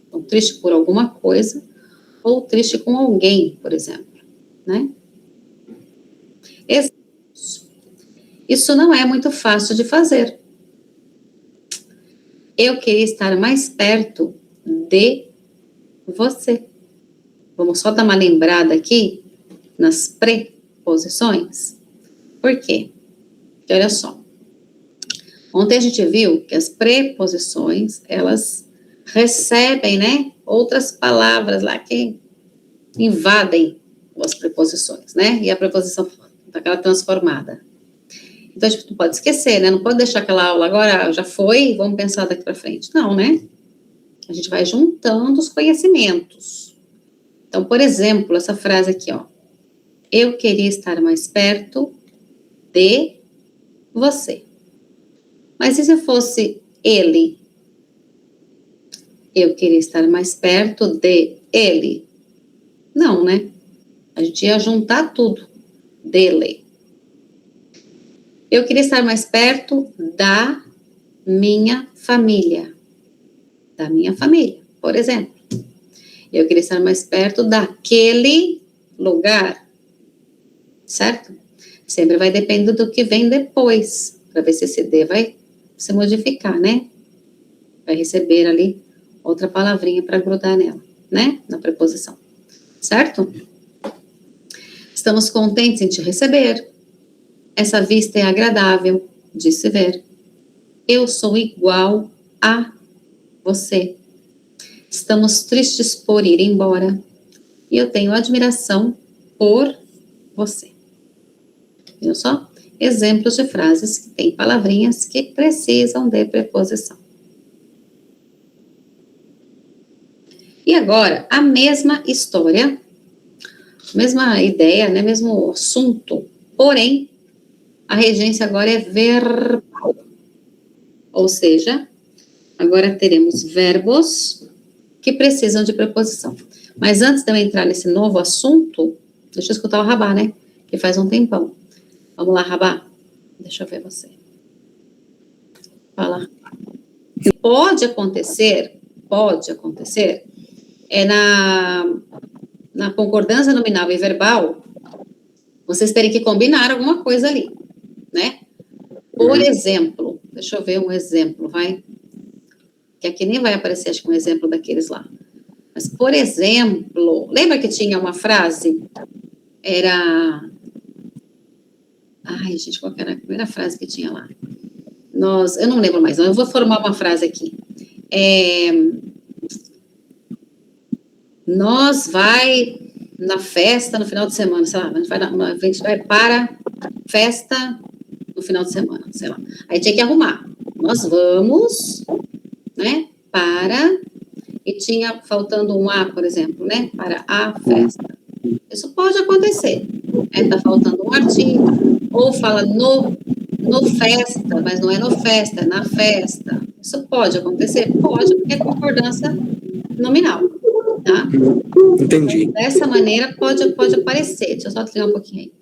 Então, triste por alguma coisa ou triste com alguém, por exemplo, né? Isso não é muito fácil de fazer. Eu queria estar mais perto de você. Vamos só dar uma lembrada aqui nas preposições. Por quê? Porque olha só. Ontem a gente viu que as preposições, elas recebem, né, outras palavras lá que invadem as preposições, né? E a preposição está aquela transformada. Então, a gente não pode esquecer, né? Não pode deixar aquela aula agora, já foi, vamos pensar daqui para frente. Não, né? A gente vai juntando os conhecimentos. Então, por exemplo, essa frase aqui, ó. Eu queria estar mais perto de você. Mas e se fosse ele? Eu queria estar mais perto de ele. Não, né? A gente ia juntar tudo. Dele. Eu queria estar mais perto da minha família. Da minha família, por exemplo. Eu queria estar mais perto daquele lugar. Certo? Sempre vai depender do que vem depois. Para ver se esse D vai se modificar, né? Vai receber ali outra palavrinha para grudar nela, né? Na preposição. Certo? Estamos contentes em te receber. Essa vista é agradável de se ver. Eu sou igual a você. Estamos tristes por ir embora. E eu tenho admiração por você. Viu só? Exemplos de frases que têm palavrinhas que precisam de preposição. E agora, a mesma história, mesma ideia, né? Mesmo assunto, porém, a regência agora é verbal. Ou seja, agora teremos verbos que precisam de preposição. Mas antes de eu entrar nesse novo assunto, deixa eu escutar o Rabá, né? Que faz um tempão. Vamos lá, Rabá? Deixa eu ver você. Fala. Pode acontecer, na concordância nominal e verbal, vocês terem que combinar alguma coisa ali, né? Por exemplo, deixa eu ver um exemplo, vai. Que aqui nem vai aparecer, acho que um exemplo daqueles lá. Mas, por exemplo, lembra que tinha uma frase? Era... Ai, gente, qual era a primeira frase que tinha lá? Eu não lembro mais, não. Eu vou formar uma frase aqui. Nós vai na festa no final de semana, sei lá, a gente vai para festa no final de semana, sei lá. Aí tinha que arrumar. Nós vamos, né, para... E tinha faltando um A, por exemplo, né, para a festa. Isso pode acontecer. Tá faltando um artigo, ou fala no festa, mas não é no festa, é na festa. Isso pode acontecer? Pode, porque é concordância nominal, tá? Entendi. Dessa maneira pode aparecer, deixa eu só desligar um pouquinho aí.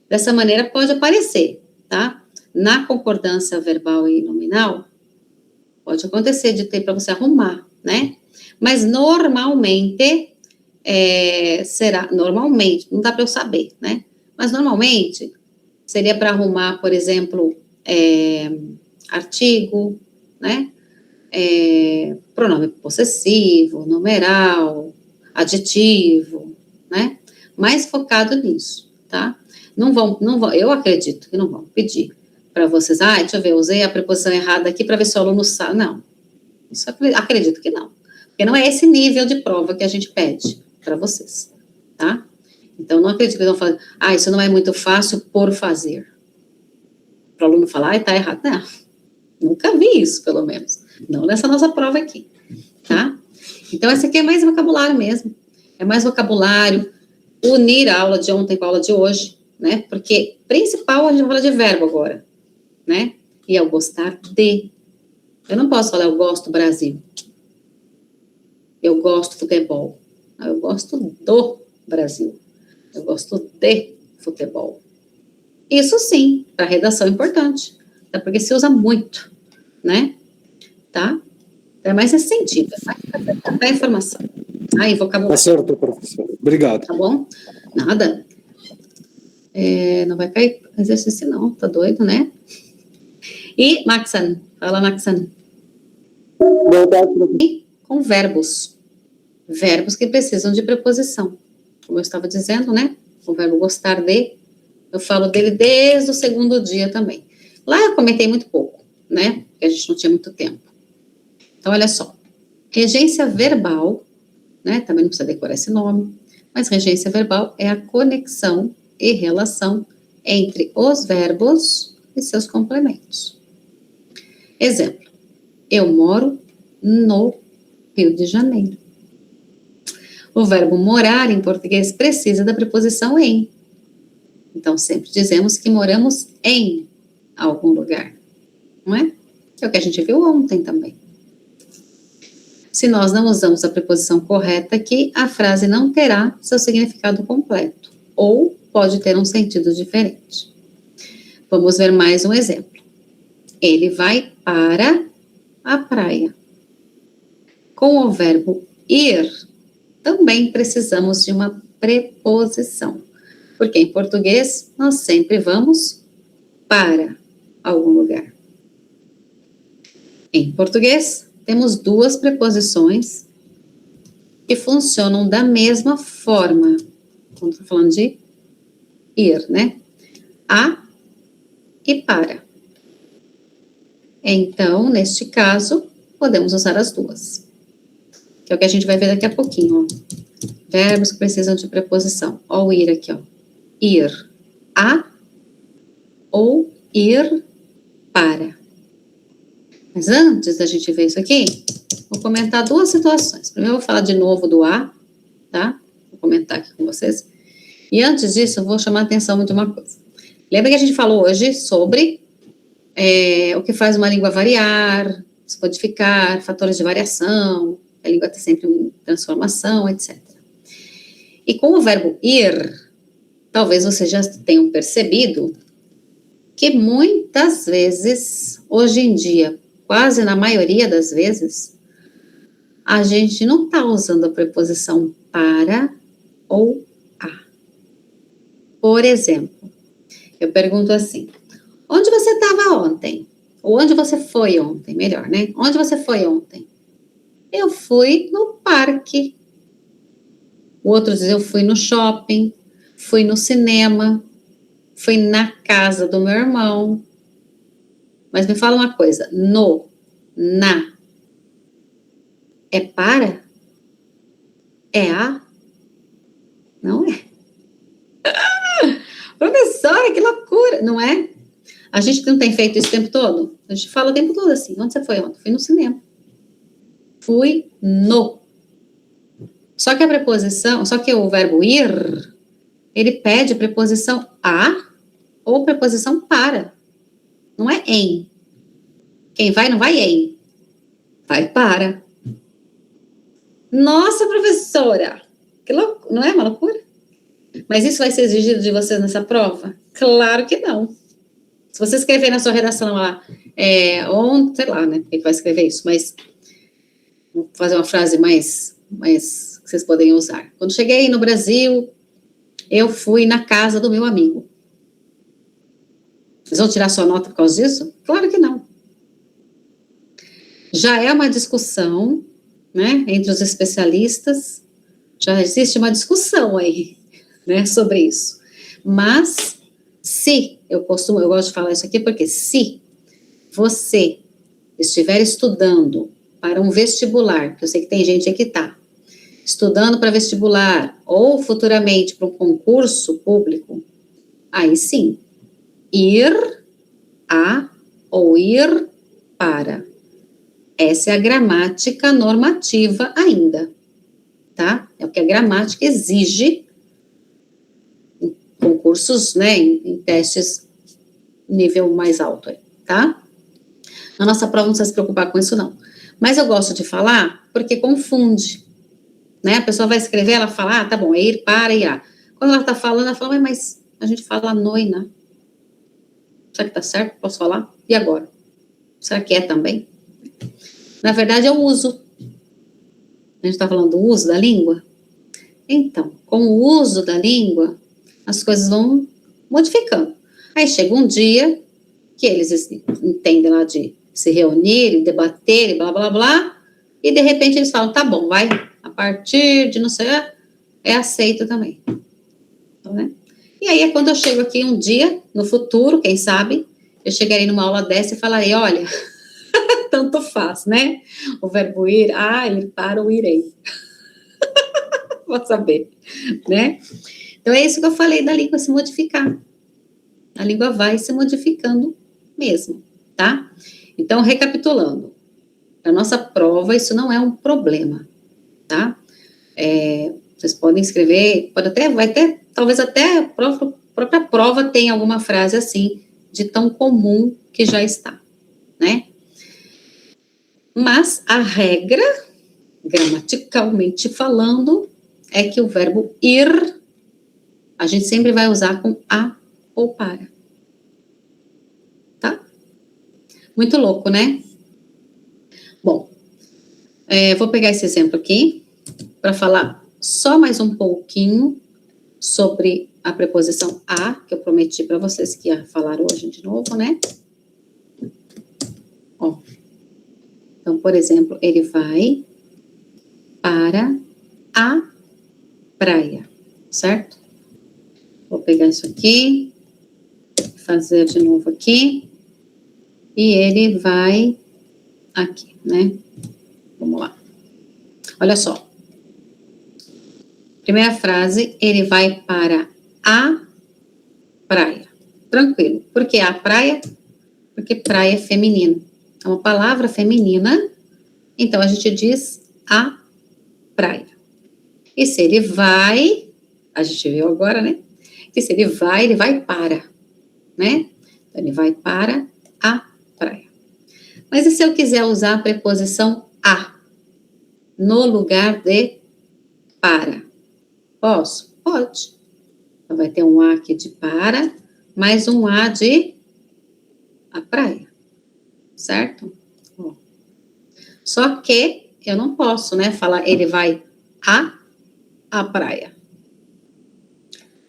Dessa maneira pode aparecer, tá? Na concordância verbal e nominal, pode acontecer de ter para você arrumar né? Mas normalmente, normalmente, não dá para eu saber, né? Mas normalmente, seria para arrumar, por exemplo, artigo, né? Pronome possessivo, numeral, adjetivo, né? Mais focado nisso, tá? Não vão, eu acredito que não vão pedir para vocês, deixa eu ver, usei a preposição errada aqui para ver se o aluno sabe. Não, isso acredito que não, porque não é esse nível de prova que a gente pede para vocês, tá? Então, não acredito que eles vão falar, isso não é muito fácil por fazer. Para o aluno falar, tá errado. Não, nunca vi isso, pelo menos. Não nessa nossa prova aqui, tá? Então, essa aqui é mais vocabulário mesmo. É mais vocabulário, unir a aula de ontem com a aula de hoje, né? Porque, principal, a gente vai falar de verbo agora, né? E é o gostar de. Eu não posso falar, eu gosto do Brasil. Eu gosto de futebol. Eu gosto do Brasil. Eu gosto de futebol. Isso sim, para redação é importante. Até porque se usa muito, né? Tá? É mais nesse sentido. É mais para dar informação. E vocabulário. Tá certo, professor. Obrigado. Tá bom? Nada. Não vai cair exercício não, tá doido, né? E, Maxan, fala, Maxan. Boa tarde, professor. E com verbos. Verbos que precisam de preposição. Como eu estava dizendo, né? O verbo gostar de, eu falo dele desde o segundo dia também. Lá eu comentei muito pouco, né? Porque a gente não tinha muito tempo. Então, olha só. Regência verbal, né? Também não precisa decorar esse nome, mas regência verbal é a conexão e relação entre os verbos e seus complementos. Exemplo, eu moro no Rio de Janeiro. O verbo morar em português precisa da preposição em. Então, sempre dizemos que moramos em algum lugar, não é? É o que a gente viu ontem também. Se nós não usamos a preposição correta aqui, a frase não terá seu significado completo, ou pode ter um sentido diferente. Vamos ver mais um exemplo. Ele vai para a praia. Com o verbo ir, também precisamos de uma preposição, porque em português nós sempre vamos para algum lugar. Em português, temos duas preposições que funcionam da mesma forma, quando estou falando de ir, né? A e para. Então, neste caso, podemos usar as duas. Que é o que a gente vai ver daqui a pouquinho, ó. Verbos que precisam de preposição. Ó o ir aqui, ó. Ir a ou ir para. Mas antes da gente ver isso aqui, vou comentar duas situações. Primeiro eu vou falar de novo do a, tá? Vou comentar aqui com vocês. E antes disso, eu vou chamar a atenção de uma coisa. Lembra que a gente falou hoje sobre o que faz uma língua variar, se codificar, fatores de variação, a língua está sempre em transformação, etc. E com o verbo ir, talvez vocês já tenham percebido que muitas vezes, hoje em dia, quase na maioria das vezes, a gente não está usando a preposição para ou a. Por exemplo, eu pergunto assim, onde você estava ontem? Ou onde você foi ontem, melhor, né? Onde você foi ontem? Eu fui no parque. O outro diz, eu fui no shopping, fui no cinema, fui na casa do meu irmão. Mas me fala uma coisa, no, na, é para? É a? Não é. Professora, que loucura, não é? A gente não tem feito isso o tempo todo? A gente fala o tempo todo assim, onde você foi ontem? Fui no cinema. Fui no. Só que a preposição, só que o verbo ir, ele pede preposição a ou preposição para. Não é em. Quem vai, não vai em. Vai para. Nossa, professora! Que loucura, não é uma loucura? Mas isso vai ser exigido de vocês nessa prova? Claro que não. Se você escrever na sua redação lá, sei lá, né, quem vai escrever isso, mas Vou fazer uma frase mais que vocês podem usar. Quando cheguei no Brasil, eu fui na casa do meu amigo. Vocês vão tirar sua nota por causa disso? Claro que não. Já é uma discussão, né, entre os especialistas, já existe uma discussão aí, né, sobre isso. Mas, eu gosto de falar isso aqui, porque se você estiver estudando para um vestibular, que eu sei que tem gente aqui que está, estudando para vestibular, ou futuramente para um concurso público, aí sim, ir a ou ir para. Essa é a gramática normativa ainda, tá? É o que a gramática exige em concursos, né, em testes nível mais alto, tá? Na nossa prova não precisa se preocupar com isso, não. Mas eu gosto de falar porque confunde, né? A pessoa vai escrever, ela fala, tá bom, é ir para e a. Quando ela tá falando, ela fala, mas a gente fala noina. Será que tá certo? Posso falar? E agora? Será que é também? Na verdade, é o uso. A gente está falando do uso da língua? Então, com o uso da língua, as coisas vão modificando. Aí chega um dia que eles entendem lá de se reunir, debater, blá, blá, blá, e de repente eles falam, tá bom, vai, a partir de não sei, é aceito também. Tá, né? E aí é quando eu chego aqui um dia, no futuro, quem sabe, eu chegarei numa aula dessa e falarei, olha, tanto faz, né? O verbo ir, ir para o irei. Vou saber, né? Então, é isso que eu falei da língua se modificar. A língua vai se modificando mesmo, tá? Então, recapitulando. A nossa prova, isso não é um problema, tá? Vocês podem escrever, talvez até a própria prova tenha alguma frase assim, de tão comum que já está, né? Mas a regra, gramaticalmente falando, é que o verbo ir, a gente sempre vai usar com a ou para. Tá? Muito louco, né? Bom, vou pegar esse exemplo aqui, para falar só mais um pouquinho sobre a preposição a, que eu prometi para vocês que ia falar hoje de novo, né? Ó. Então, por exemplo, ele vai para a praia, certo? Vou pegar isso aqui, fazer de novo aqui, e ele vai aqui, né? Vamos lá. Olha só. Primeira frase, ele vai para a praia. Tranquilo. Por que a praia? Porque praia é feminino. É uma palavra feminina, então a gente diz a praia. E se ele vai, a gente viu agora, né? E se ele vai para, né? Então, ele vai para a praia. Mas e se eu quiser usar a preposição a no lugar de para? Posso? Pode. Então, vai ter um a aqui de para, mais um a de a praia. Certo? Ó. Só que eu não posso, né, falar ele vai a praia.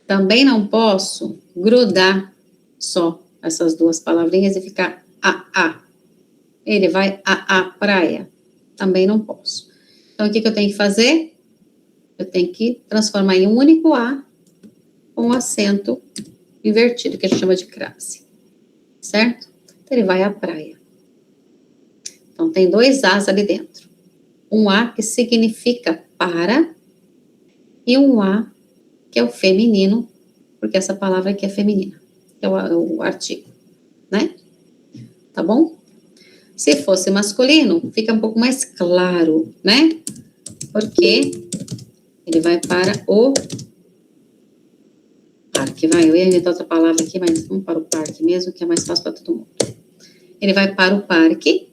Também não posso grudar só essas duas palavrinhas e ficar a. Ele vai a praia. Também não posso. Então, o que eu tenho que fazer? Eu tenho que transformar em um único a com um acento invertido, que a gente chama de crase. Certo? Então, ele vai à praia. Então, tem dois as ali dentro. Um a que significa para e um a que é o feminino, porque essa palavra aqui é feminina, que é o artigo, né? Tá bom? Se fosse masculino, fica um pouco mais claro, né? Porque ele vai para o parque, vai. Eu ia inventar outra palavra aqui, mas vamos para o parque mesmo, que é mais fácil para todo mundo. Ele vai para o parque,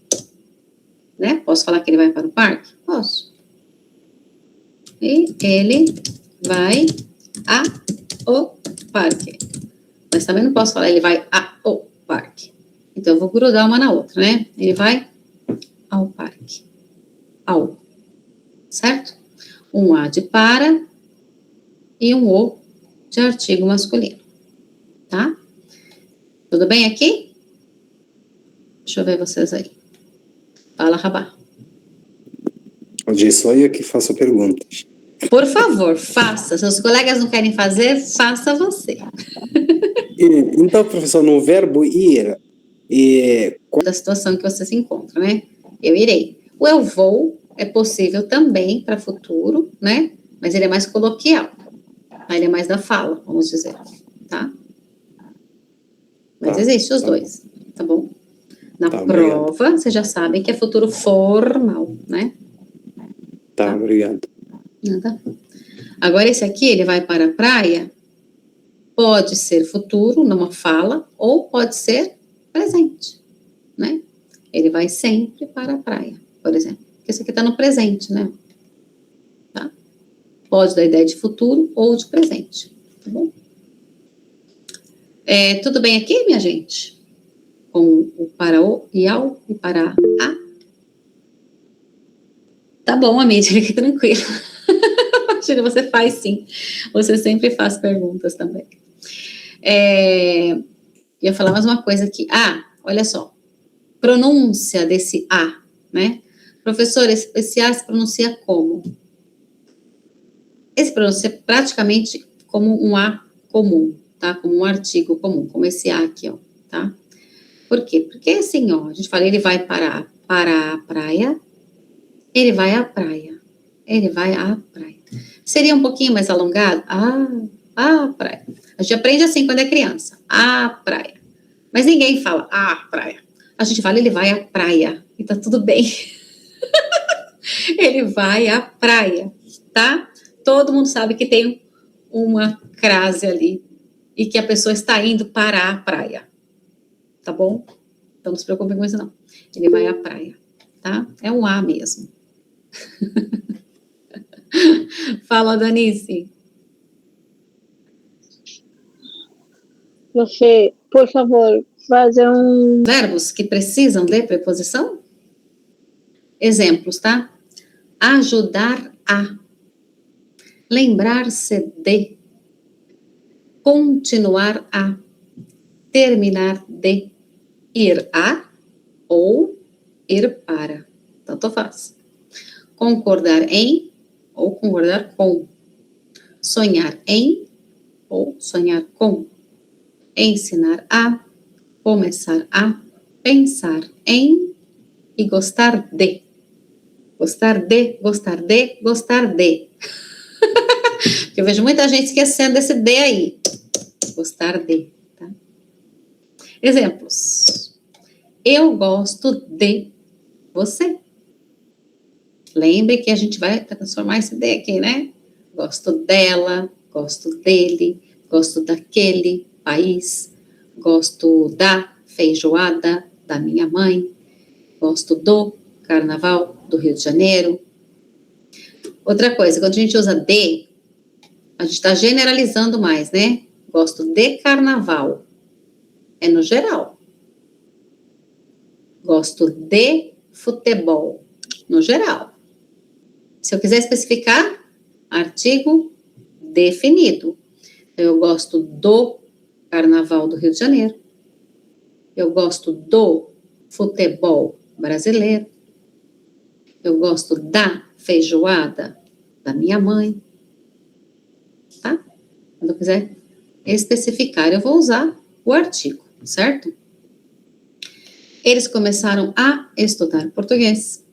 né? Posso falar que ele vai para o parque? Posso. E ele vai ao parque. Mas também não posso falar ele vai ao parque. Então, eu vou grudar uma na outra, né? Ele vai ao parque. ao, certo? Um A de para e um O de artigo masculino, tá? Tudo bem aqui? Deixa eu ver vocês aí. Fala, Rabá. Hoje só eu que faço perguntas. Por favor, faça. Se os colegas não querem fazer, faça você. Então, professor, no verbo ir, Da situação que você se encontra, né? Eu irei. O eu vou é possível também para futuro, né? Mas ele é mais coloquial. Ele é mais da fala, vamos dizer, tá? Mas Tá, existe os tá dois, tá bom? Na Tá, prova, vocês já sabem que é futuro formal, né? tá, obrigado. Nada. Agora, esse aqui, ele vai para a praia, pode ser futuro, numa fala, ou pode ser presente, né? Ele vai sempre para a praia, por exemplo. Porque esse aqui está no presente, né? Tá? Pode dar ideia de futuro ou de presente, tá bom? Tudo bem aqui, minha gente? Com o para o e ao e para a? Tá bom, amiga, fique tranquila. Imagina, você faz sim. Você sempre faz perguntas também. Ia falar mais uma coisa aqui. Olha só. Pronúncia desse A, né? Professor, esse A se pronuncia como? Esse pronuncia praticamente como um A comum, tá? Como um artigo comum, como esse A aqui, ó, tá? Por quê? Porque assim, ó, a gente fala, ele vai para a praia, ele vai à praia, ele vai à praia. Seria um pouquinho mais alongado? A praia. A gente aprende assim quando é criança, a praia. Mas ninguém fala a praia. A gente fala, ele vai à praia, e tá tudo bem. Ele vai à praia, tá? Todo mundo sabe que tem uma crase ali, e que a pessoa está indo para a praia, tá bom? Então não se preocupe com isso não. Ele vai à praia, tá? É um A mesmo. Fala, Danice. Você, por favor, fazer Verbos que precisam de preposição? Exemplos, tá? Ajudar a. Lembrar-se de. Continuar a. Terminar de. Ir a ou ir para. Tanto faz. Concordar em ou concordar com. Sonhar em ou sonhar com. Ensinar a. Começar a. Pensar em e gostar de. Gostar de, gostar de, gostar de. Porque eu vejo muita gente esquecendo esse de aí. Gostar de, tá? Exemplos. Eu gosto de você. Lembre que a gente vai transformar esse de aqui, né? Gosto dela, gosto dele, gosto daquele país, gosto da feijoada da minha mãe, gosto do Carnaval do Rio de Janeiro. Outra coisa, quando a gente usa de, a gente está generalizando mais, né? Gosto de Carnaval. É no geral. Gosto de futebol. No geral. Se eu quiser especificar, artigo definido. Eu gosto do Carnaval do Rio de Janeiro. Eu gosto do futebol brasileiro. Eu gosto da feijoada da minha mãe, tá? Quando eu quiser especificar, eu vou usar o artigo, certo? Eles começaram a estudar português.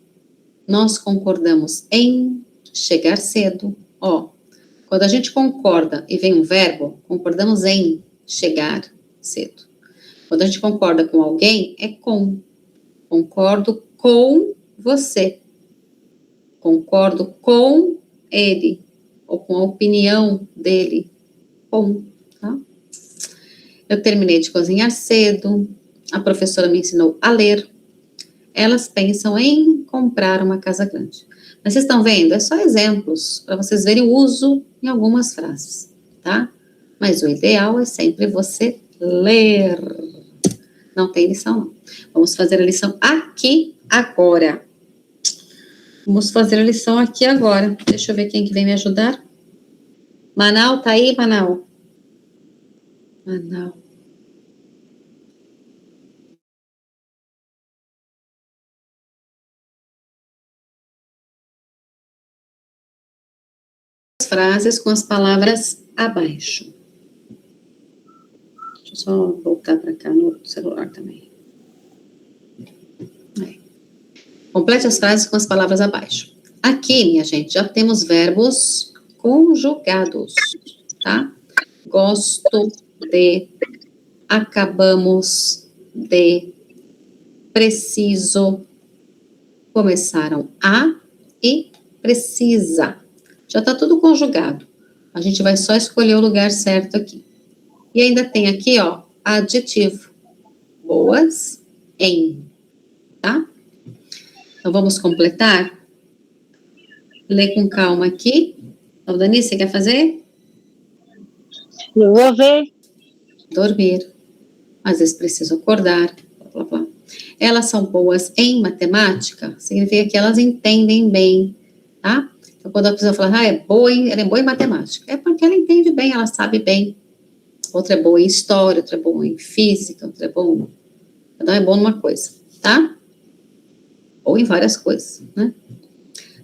Nós concordamos em chegar cedo. Quando a gente concorda e vem um verbo, concordamos em chegar cedo. Quando a gente concorda com alguém, é com. Concordo com você. Concordo com ele, ou com a opinião dele, tá? Eu terminei de cozinhar cedo, a professora me ensinou a ler, elas pensam em comprar uma casa grande. Mas vocês estão vendo? É só exemplos, para vocês verem o uso em algumas frases, tá? Mas o ideal é sempre você ler. Não tem lição, não. Vamos fazer a lição aqui, agora. Vamos fazer a lição aqui agora. Deixa eu ver quem que vem me ajudar. Manal, tá aí, Manal? Manal. As frases com as palavras abaixo. Deixa eu só voltar para cá no celular também. Complete as frases com as palavras abaixo. Aqui, minha gente, já temos verbos conjugados, tá? Gosto de, acabamos de, preciso, começaram a e precisa. Já tá tudo conjugado. A gente vai só escolher o lugar certo aqui. E ainda tem aqui, ó, adjetivo. Boas em, tá? Então, vamos completar? Lê com calma aqui. Então, Dani, você quer fazer? Eu vou ver. Dormir. Às vezes preciso acordar. Blá, blá, blá. Elas são boas em matemática, significa que elas entendem bem, tá? Então, quando a pessoa fala, ela é boa em matemática, é porque ela entende bem, ela sabe bem. Outra é boa em história, outra é boa em física, outra é boa... Cada um é bom numa coisa, tá? Ou em várias coisas, né?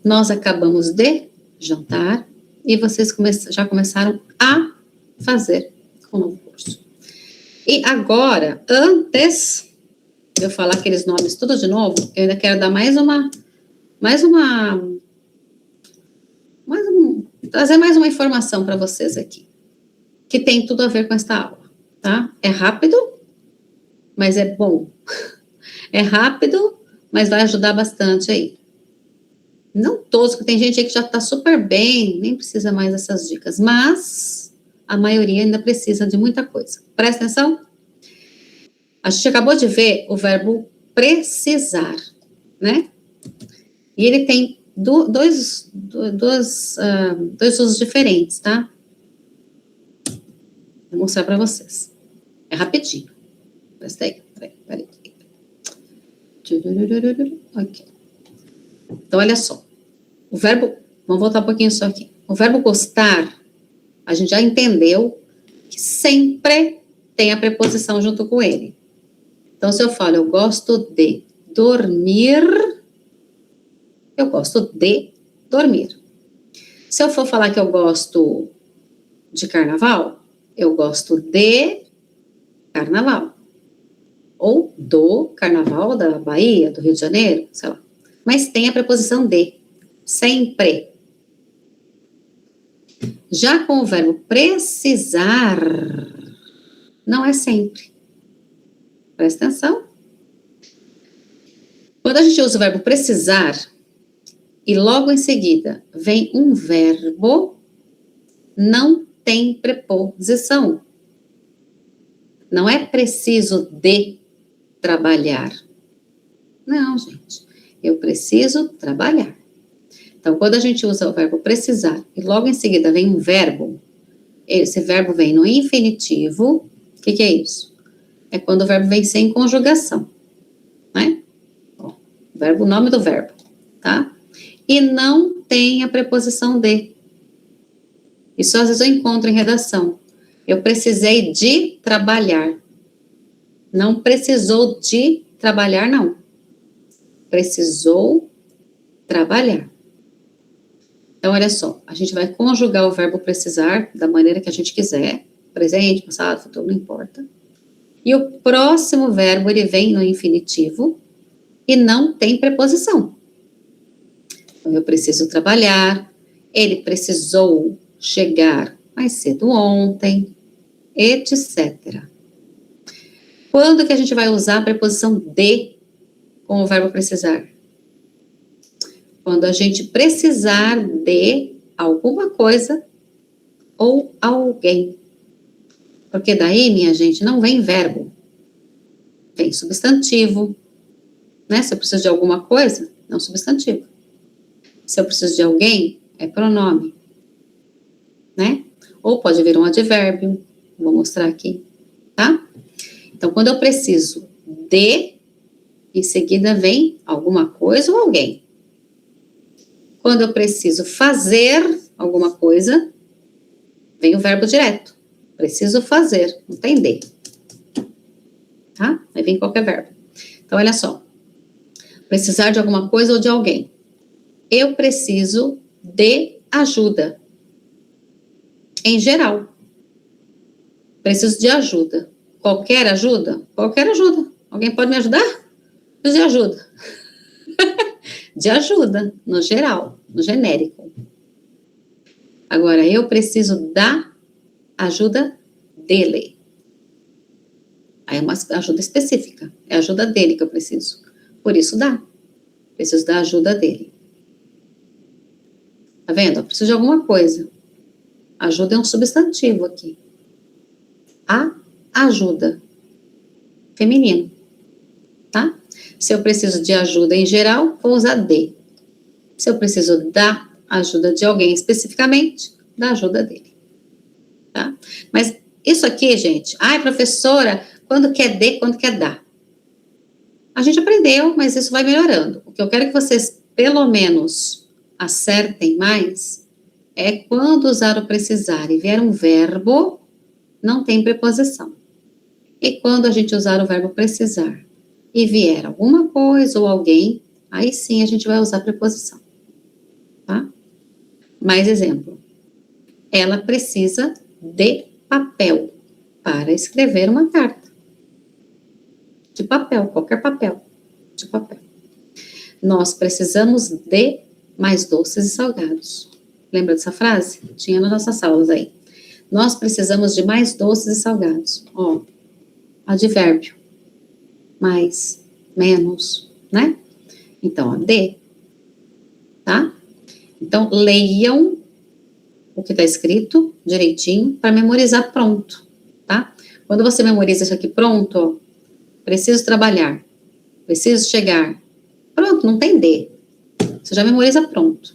Nós acabamos de jantar e vocês já começaram a fazer com o novo curso. E agora, antes de eu falar aqueles nomes tudo de novo, eu ainda quero dar trazer mais uma informação para vocês aqui, que tem tudo a ver com esta aula, tá? É rápido, mas é bom. É rápido, mas vai ajudar bastante aí. Não todos, porque tem gente aí que já está super bem, nem precisa mais dessas dicas, mas a maioria ainda precisa de muita coisa. Presta atenção. A gente acabou de ver o verbo precisar, né? E ele tem dois usos diferentes, tá? Vou mostrar para vocês. É rapidinho. Presta aí. Peraí. Ok. Então, olha só. O verbo... Vamos voltar um pouquinho só aqui. O verbo gostar, a gente já entendeu que sempre tem a preposição junto com ele. Então, se eu falo, eu gosto de dormir, eu gosto de dormir. Se eu for falar que eu gosto de carnaval, eu gosto de carnaval. Ou do carnaval da Bahia, do Rio de Janeiro, sei lá. Mas tem a preposição de, sempre. Já com o verbo precisar, não é sempre. Presta atenção. Quando a gente usa o verbo precisar, e logo em seguida vem um verbo, não tem preposição. Não é preciso de trabalhar. Não, gente. Eu preciso trabalhar. Então, quando a gente usa o verbo precisar e logo em seguida vem um verbo, esse verbo vem no infinitivo. O que é isso? É quando o verbo vem sem conjugação, né? Ó, verbo, nome do verbo, tá? E não tem a preposição de. Isso às vezes eu encontro em redação. Eu precisei de trabalhar. Não precisou de trabalhar, não. Precisou trabalhar. Então, olha só, a gente vai conjugar o verbo precisar da maneira que a gente quiser. Presente, passado, futuro, não importa. E o próximo verbo, ele vem no infinitivo e não tem preposição. Então, eu preciso trabalhar, ele precisou chegar mais cedo ontem, etc. Quando que a gente vai usar a preposição de com o verbo precisar? Quando a gente precisar de alguma coisa ou alguém. Porque daí, minha gente, não vem verbo. Vem substantivo. Né? Se eu preciso de alguma coisa, não substantivo. Se eu preciso de alguém, é pronome. Né? Ou pode vir um advérbio. Vou mostrar aqui. Tá? Então, quando eu preciso de, em seguida vem alguma coisa ou alguém. Quando eu preciso fazer alguma coisa, vem o verbo direto. Preciso fazer, não tem de. Tá? Aí vem qualquer verbo. Então, olha só. Precisar de alguma coisa ou de alguém. Eu preciso de ajuda. Em geral. Preciso de ajuda. Qualquer ajuda? Qualquer ajuda. Alguém pode me ajudar? Preciso de ajuda. De ajuda, no geral, no genérico. Agora, eu preciso da ajuda dele. Aí é uma ajuda específica. É a ajuda dele que eu preciso. Por isso dá. Preciso da ajuda dele. Tá vendo? Eu preciso de alguma coisa. Ajuda é um substantivo aqui. A ajuda. Feminino. Tá? Se eu preciso de ajuda em geral, vou usar de. Se eu preciso da ajuda de alguém especificamente, da ajuda dele. Tá? Mas isso aqui, gente, professora, quando quer de, quando quer dar. A gente aprendeu, mas isso vai melhorando. O que eu quero que vocês, pelo menos, acertem mais, é quando usar o precisar e vier um verbo, não tem preposição. E quando a gente usar o verbo precisar e vier alguma coisa ou alguém, aí sim a gente vai usar preposição. Tá? Mais exemplo. Ela precisa de papel para escrever uma carta. De papel, qualquer papel. De papel. Nós precisamos de mais doces e salgados. Lembra dessa frase? Tinha nas nossas aulas aí. Nós precisamos de mais doces e salgados. Ó, advérbio. Mais, menos, né? Então, ó, de. Tá? Então, leiam o que está escrito direitinho para memorizar pronto, tá? Quando você memoriza isso aqui pronto, ó, preciso trabalhar, preciso chegar. Pronto, não tem de. Você já memoriza pronto.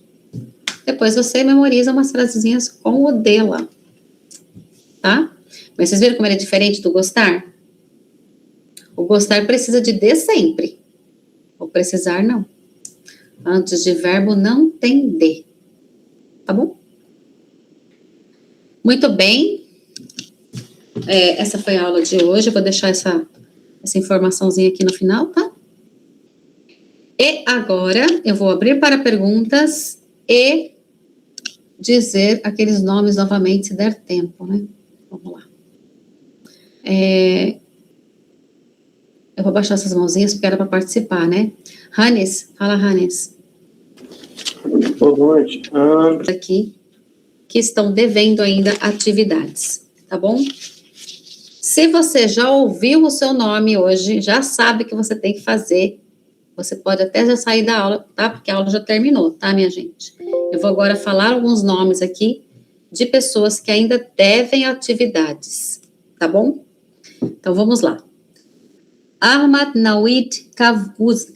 Depois você memoriza umas frasezinhas com o de lá. Tá? Mas vocês viram como ele é diferente do gostar? O gostar precisa de sempre. O precisar, não. Antes de verbo, não tem de. Tá bom? Muito bem. Essa foi a aula de hoje. Eu vou deixar essa informaçãozinha aqui no final, tá? E agora, eu vou abrir para perguntas e dizer aqueles nomes novamente, se der tempo, né? Vamos lá. Eu vou baixar essas mãozinhas porque era para participar, né? Hannes, fala, Hannes. Boa noite. Aqui, que estão devendo ainda atividades, tá bom? Se você já ouviu o seu nome hoje, já sabe que você tem que fazer, você pode até já sair da aula, tá? Porque a aula já terminou, tá, minha gente? Eu vou agora falar alguns nomes aqui de pessoas que ainda devem atividades, tá bom? Então, vamos lá. Ahmad Nawid Kavuz